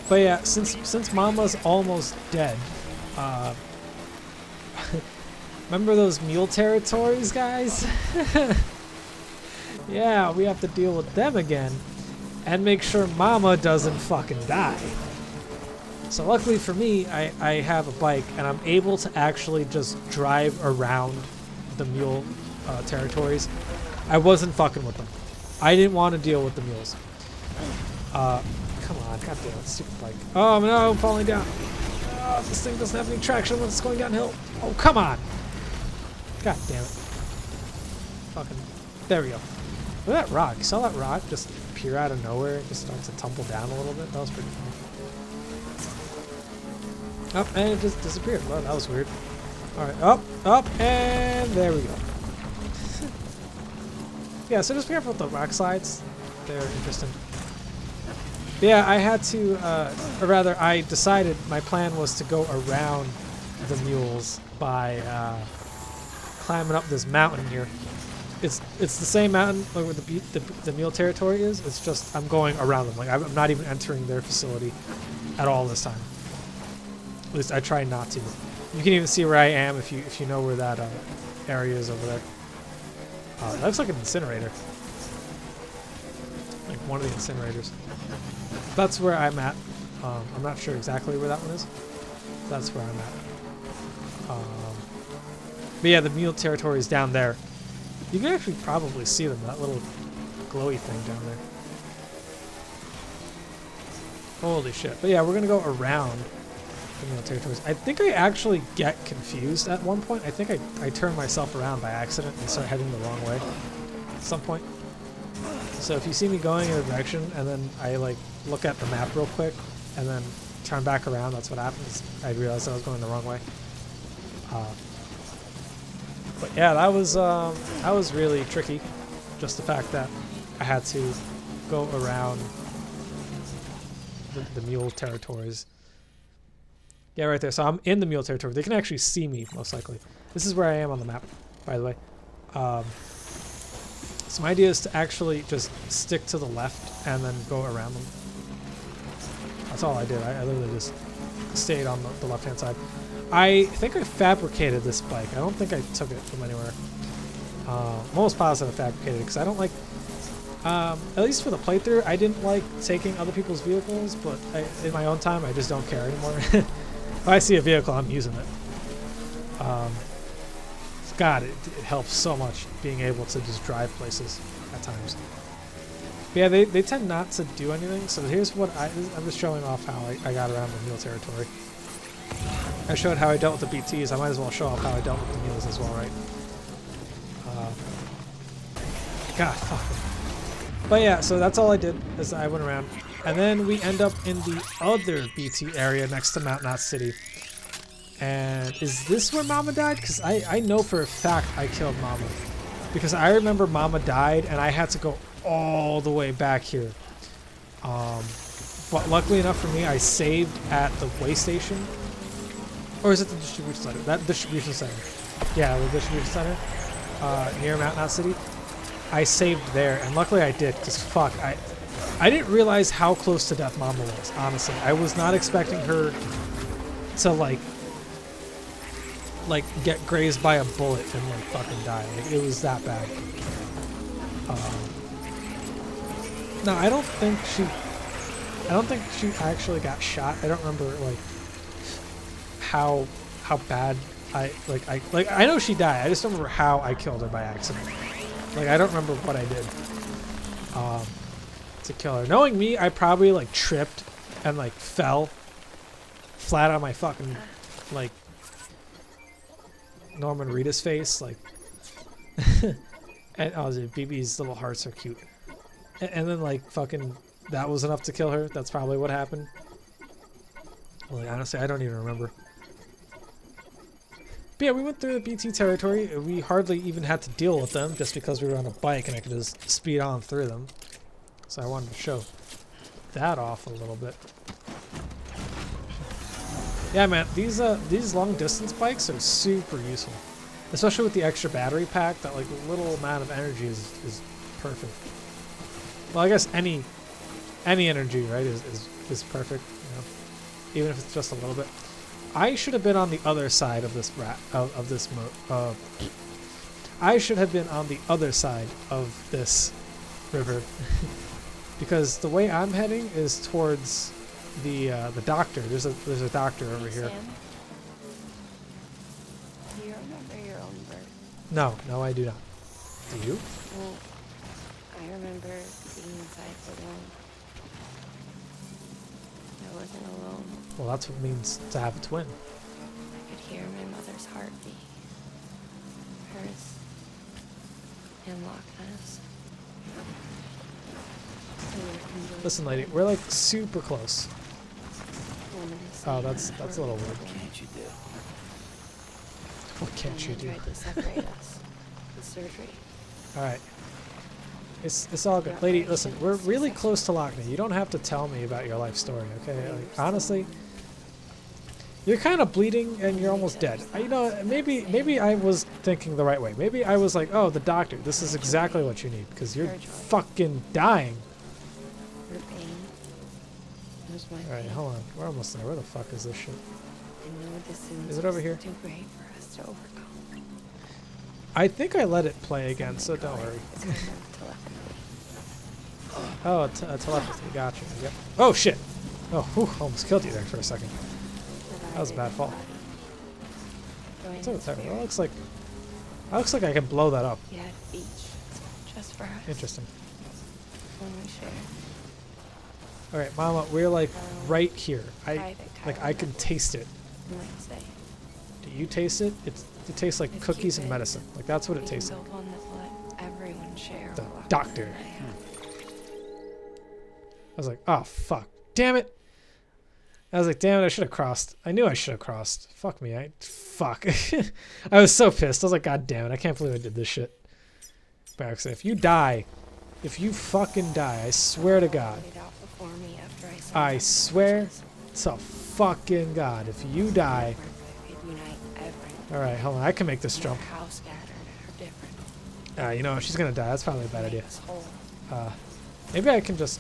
But yeah, since Mama's almost dead, remember those mule territories, guys? Yeah, we have to deal with them again. And make sure Mama doesn't fucking die. So luckily for me, I have a bike and I'm able to actually just drive around the mule territories. I wasn't fucking with them. I didn't want to deal with the mules. Come on, goddamn it, stupid bike. Oh no, I'm falling down. Oh, this thing doesn't have any traction when it's going downhill. Oh, come on. God damn it. Fucking, there we go. Look at that rock. You saw that rock just appear out of nowhere and just start to tumble down a little bit? That was pretty funny. Oh, and it just disappeared. Well, that was weird. Alright, up, and there we go. Yeah, so just be careful with the rock slides. They're interesting. Yeah, I had to, or rather, I decided my plan was to go around the mules by climbing up this mountain here. It's the same mountain like where the mule territory is. It's just I'm going around them. Like I'm not even entering their facility at all this time. At least I try not to. You can even see where I am if you know where that area is over there. That looks like an incinerator. Like one of the incinerators. That's where I'm at. I'm not sure exactly where that one is. That's where I'm at. But yeah, the mule territory is down there. You can actually probably see them, that little glowy thing down there. Holy shit. But yeah, we're going to go around the mule territories. I think I actually get confused at one point. I think I turn myself around by accident and start heading the wrong way at some point. So if you see me going in a direction and then I like look at the map real quick and then turn back around, that's what happens. I realized I was going the wrong way. But yeah, that was really tricky. Just the fact that I had to go around the mule territories. Yeah, right there. So I'm in the mule territory. They can actually see me, most likely. This is where I am on the map, by the way. So my idea is to actually just stick to the left and then go around them. That's all I did. I literally just stayed on the left-hand side. I think I fabricated this bike. I don't think I took it from anywhere. I'm almost positive I fabricated it because I don't like, at least for the playthrough, I didn't like taking other people's vehicles, but in my own time, I just don't care anymore. If I see a vehicle, I'm using it. God, it helps so much being able to just drive places at times. But yeah, they tend not to do anything, so here's what I'm just showing off how I got around the mule territory. I showed how I dealt with the BTs. I might as well show off how I dealt with the mules as well, right? God, fuck. But yeah, so that's all I did, is I went around. And then we end up in the other BT area next to Mount Knot City. And is this where Mama died? Because I know for a fact I killed Mama. Because I remember Mama died and I had to go all the way back here. But luckily enough for me, I saved at the way station. Or is it the distribution center? That distribution center. Yeah, the distribution center near Mount Knot City. I saved there, and luckily I did, because fuck, I didn't realize how close to death Mama was, honestly. I was not expecting her to, like get grazed by a bullet and, like, fucking die. Like, it was that bad. No, I don't think she actually got shot. I don't remember, like, how bad I know she died. I just don't remember how I killed her by accident. Like, I don't remember what I did to kill her. Knowing me, I probably like tripped and like fell flat on my fucking like Norman Reedus face, like. And oh, dude, BB's little hearts are cute. And then like fucking that was enough to kill her. That's probably what happened. Like, honestly, I don't even remember. But yeah, we went through the BT territory. We hardly even had to deal with them just because we were on a bike and I could just speed on through them. So I wanted to show that off a little bit. Yeah, man, these long distance bikes are super useful, especially with the extra battery pack. That like little amount of energy is perfect. Well, I guess any energy, right, is perfect. You know, even if it's just a little bit. I should have been on the other side of this I should have been on the other side of this river because the way I'm heading is towards the doctor. There's a doctor over here. Sam? Do you remember your own birth? No, I do not. Do you? Well, I remember being inside the womb. I wasn't alone. Well, that's what it means to have a twin. I could hear my mother's heartbeat. Hers. And Loch Ness. Listen, lady, we're like super close. Oh, that's a little weird. What can't you do? What can't you do? Tried to separate us. The surgery. All right. It's all good. Lady, listen, we're really close to Lockney. You don't have to tell me about your life story, okay? Like, honestly, you're kind of bleeding and you're almost dead. You know, maybe I was thinking the right way. Maybe I was like, oh, the doctor, this is exactly what you need because you're fucking dying. Alright, hold on. We're almost there. Where the fuck is this shit? Is it over here? I think I let it play again, so don't worry. Oh, telepathy. Gotcha. Yep. Oh, shit. Oh, whew, almost killed you there for a second. That was a bad fall. It's over there. Well, it looks like I can blow that up. Yeah, beach. Just for us. Interesting. When we share. All right, Mama, we're like right here. I can taste it. Do you taste it? It tastes like cookies and medicine. Like that's what it tastes like. The doctor. I was like, oh fuck, damn it. I was like, damn it, I should have crossed. I knew I should have crossed. Fuck me, fuck. I was so pissed. I was like, god damn it, I can't believe I did this shit. Barracks, if you die, if you fucking die, I swear to God. I swear to fucking God, if you die. Alright, hold on, I can make this jump. You know, if she's gonna die, that's probably a bad idea. Maybe I can just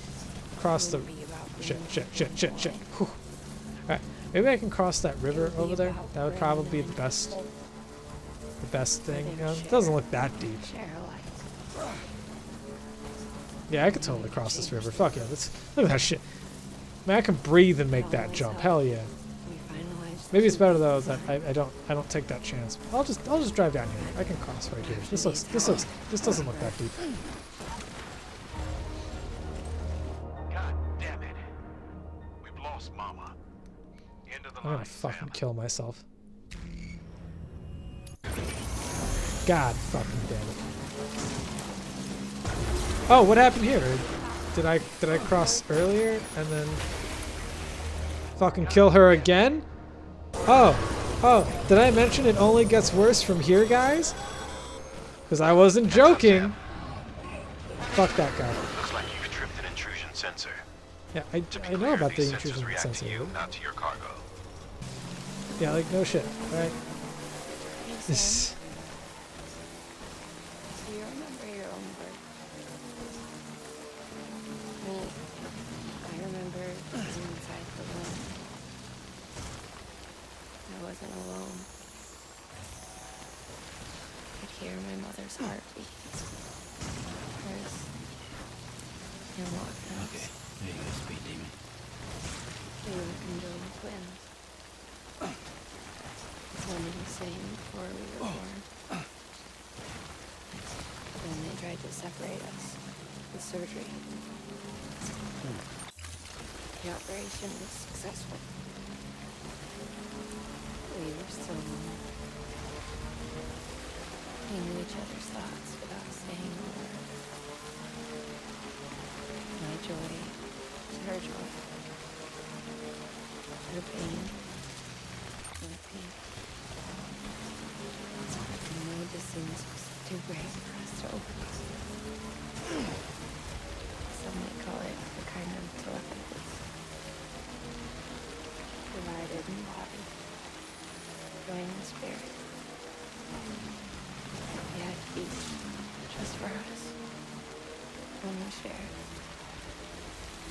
cross the... Shit. Alright, maybe I can cross that river over there. That would probably be the best thing. You know, it doesn't look that deep. Yeah, I could totally cross this river. Fuck yeah, look at that shit. Man, I can breathe and make that jump. Hell yeah. Maybe it's better though that I don't take that chance. I'll just drive down here. I can cross right here. This doesn't look that deep. God damn it. We've lost Mama. End of the I'm gonna fucking kill myself. God fucking damn it. Oh, what happened here? Did I cross earlier and then fucking kill her again? Oh, did I mention it only gets worse from here, guys? Because I wasn't joking. Fuck that guy. Looks like you've tripped an intrusion sensor. Yeah, I know about the intrusion sensor. To you, not to your cargo. Yeah, like no shit, right? This. Do you remember your own birth? I remember being inside the room. I wasn't alone. I could hear my mother's heartbeat. Hers. And Lockney's. Okay, there you go, speed demon. We were conjoined twins. One and the same before we were born. Then they tried to separate us with surgery. The operation was successful. We were still alone. We knew each other's thoughts without saying a word. My joy was her joy. Her pain, my pain. I know distance was too great for us to overcome. Some might call it a kind of telepathy. Divided in body, joined in spirit. We had each just for us. When we shared.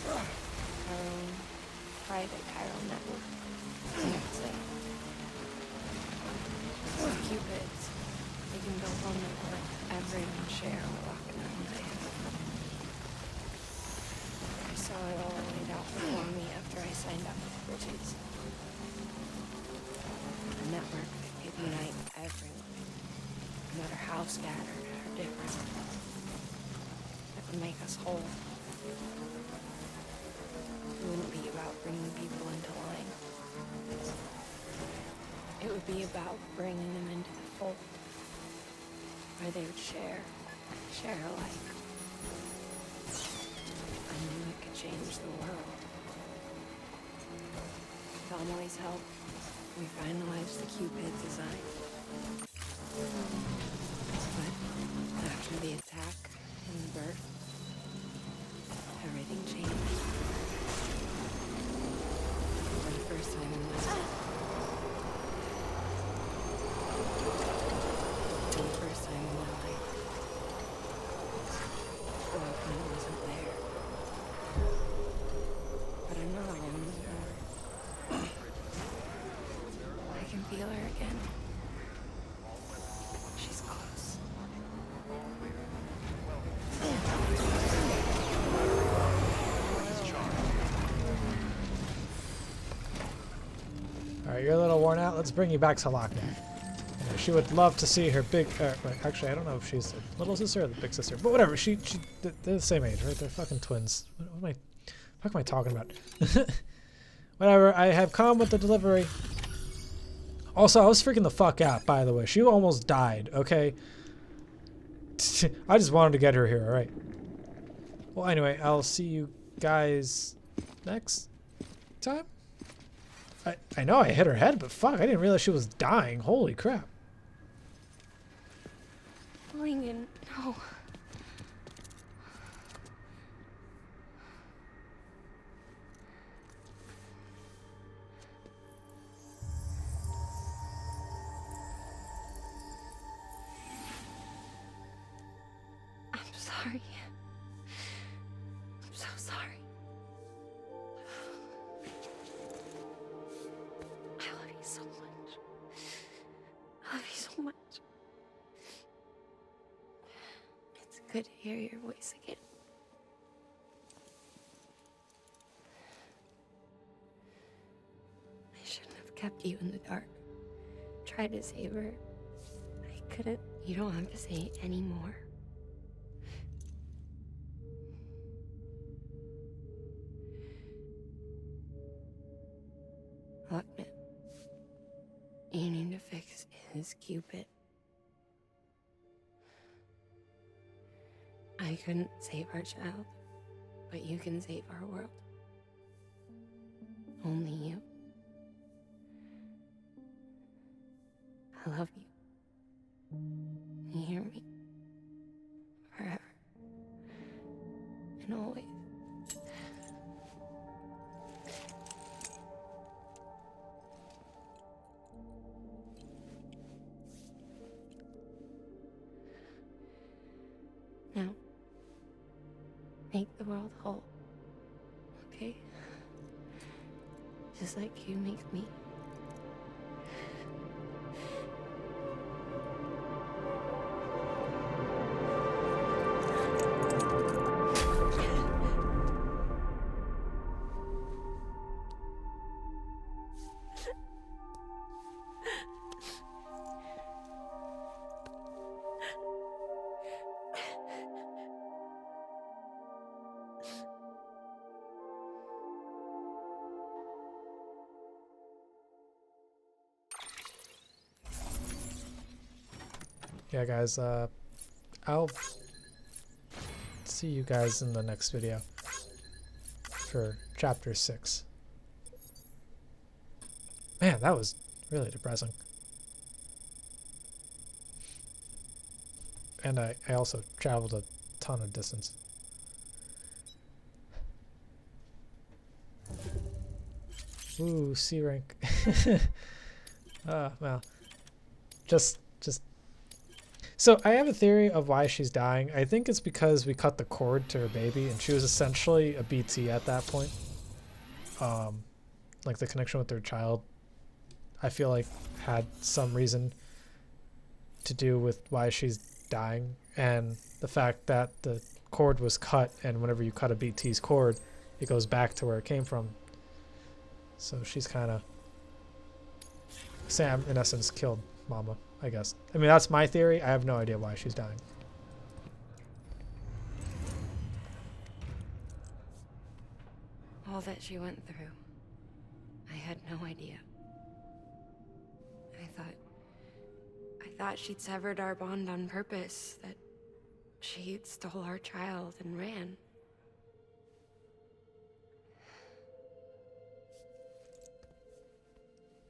Our own private chiral network. Say. Cupids. They can build on network everyone share or lock in their own day. I saw it all laid out before me after I signed up with Bridges. A network that could unite everyone, no matter how scattered or different. That would make us whole. It wouldn't be about bringing people into line. It would be about bringing them into the fold, where they would share alike. I knew it could change the world. With Amelie's help, we finalized the Cupid design. But after the attack and the birth, everything changed. For the first time in my life. For the first time in my life. Lockman wasn't there. But I'm not alone anymore. I can feel her again. She's close. Alright, you're a little worn out. Let's bring you back to Lockman. She would love to see her big... actually, I don't know if she's the little sister or the big sister. But whatever, they're the same age, right? They're fucking twins. What am I talking about? Whatever, I have come with the delivery. Also, I was freaking the fuck out, by the way. She almost died, okay? I just wanted to get her here, alright? Well, anyway, I'll see you guys next time. I know I hit her head, but fuck, I didn't realize she was dying. Holy crap. Lincoln, no. I'm sorry. I'm so sorry. I love you so much. I love you so much. It's good to hear your voice again. I shouldn't have kept you in the dark. Tried to save her. I couldn't. You don't have to say it anymore. Lockman, you need to fix his Cupid. I couldn't save our child, but you can save our world. Only you. I love you. You hear me? Forever. And always. Now, make the world whole, okay? Just like you make me. Yeah, guys, I'll see you guys in the next video for chapter 6. Man, that was really depressing. And I also traveled a ton of distance. Ooh, C rank. Well, just. So I have a theory of why she's dying. I think it's because we cut the cord to her baby, and she was essentially a BT at that point. Like the connection with her child, I feel like had some reason to do with why she's dying, and the fact that the cord was cut, and whenever you cut a BT's cord, it goes back to where it came from. So she's kind of... Sam, in essence, killed Mama, I guess. I mean, that's my theory. I have no idea why she's dying. All that she went through, I had no idea. I thought she'd severed our bond on purpose, that she stole our child and ran.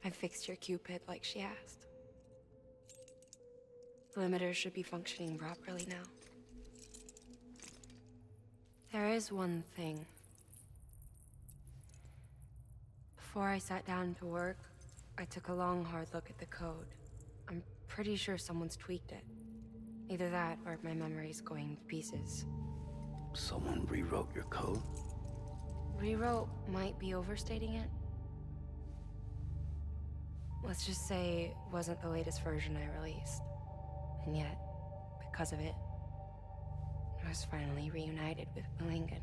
I fixed your Cupid like she asked. The limiters should be functioning properly now. There is one thing. Before I sat down to work, I took a long, hard look at the code. I'm pretty sure someone's tweaked it. Either that, or my memory's going to pieces. Someone rewrote your code? Rewrote might be overstating it. Let's just say it wasn't the latest version I released. And yet, because of it, I was finally reunited with Malingen.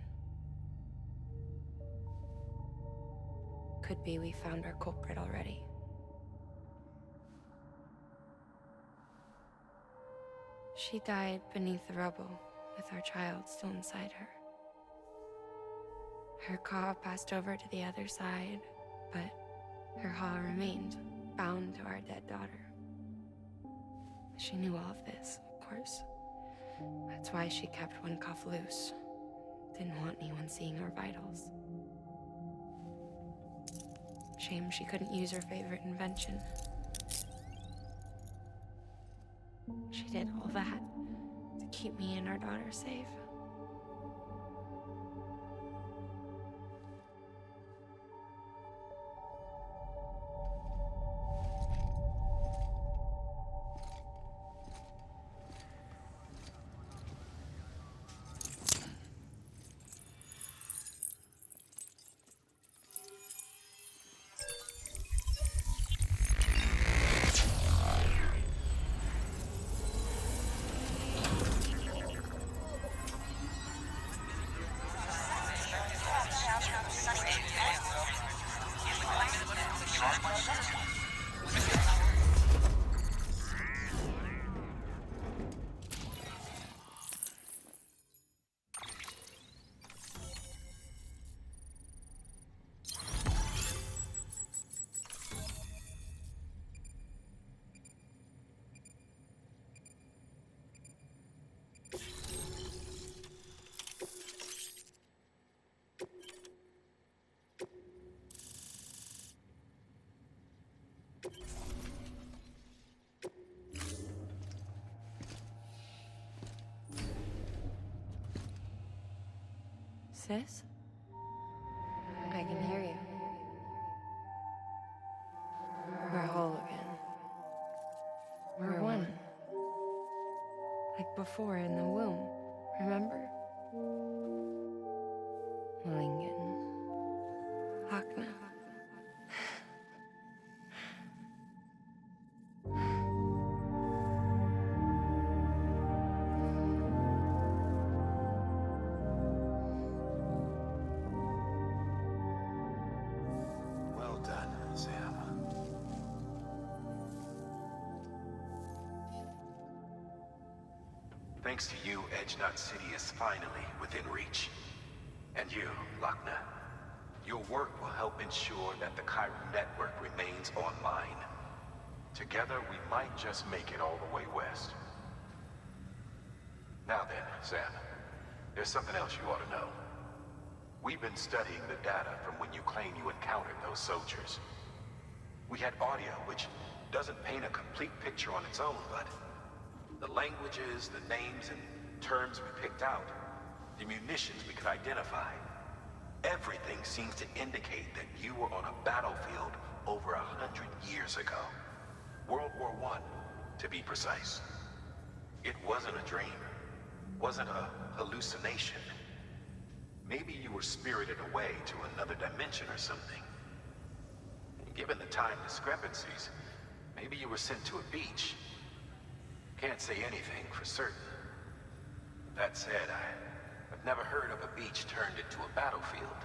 Could be we found our culprit already. She died beneath the rubble, with our child still inside her. Her Ka passed over to the other side, but her Ha remained, bound to our dead daughter. She knew all of this, of course. That's why she kept one cuff loose. Didn't want anyone seeing her vitals. Shame she couldn't use her favorite invention. She did all that to keep me and our daughter safe. Sis? I can hear you. We're whole again. We're one. Like before in the womb, remember? Malingen. Lochna. Well done, Sam. Thanks to you, Edgenut City is finally within reach. And you, Lochna. Your work will help ensure that the Chiral network remains online. Together, we might just make it all the way west. Now then, Sam, there's something else you ought to know. We've been studying the data from when you claim you encountered those soldiers. We had audio, which doesn't paint a complete picture on its own, but the languages, the names, and terms we picked out, the munitions we could identify, everything seems to indicate that you were on a battlefield over 100 years ago. World War I, to be precise. It wasn't a dream, wasn't a hallucination. Maybe you were spirited away to another dimension or something. And given the time discrepancies, maybe you were sent to a beach. Can't say anything for certain. That said, I've never heard of a beach turned into a battlefield.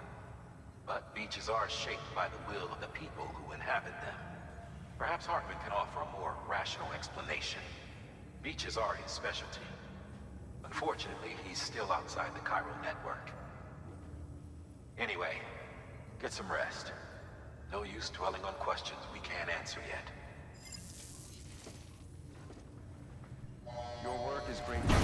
But beaches are shaped by the will of the people who inhabit them. Perhaps Hartman can offer a more rational explanation. Beaches are his specialty. Unfortunately, he's still outside the Chiral network. Anyway, get some rest. No use dwelling on questions we can't answer yet. Your work is great.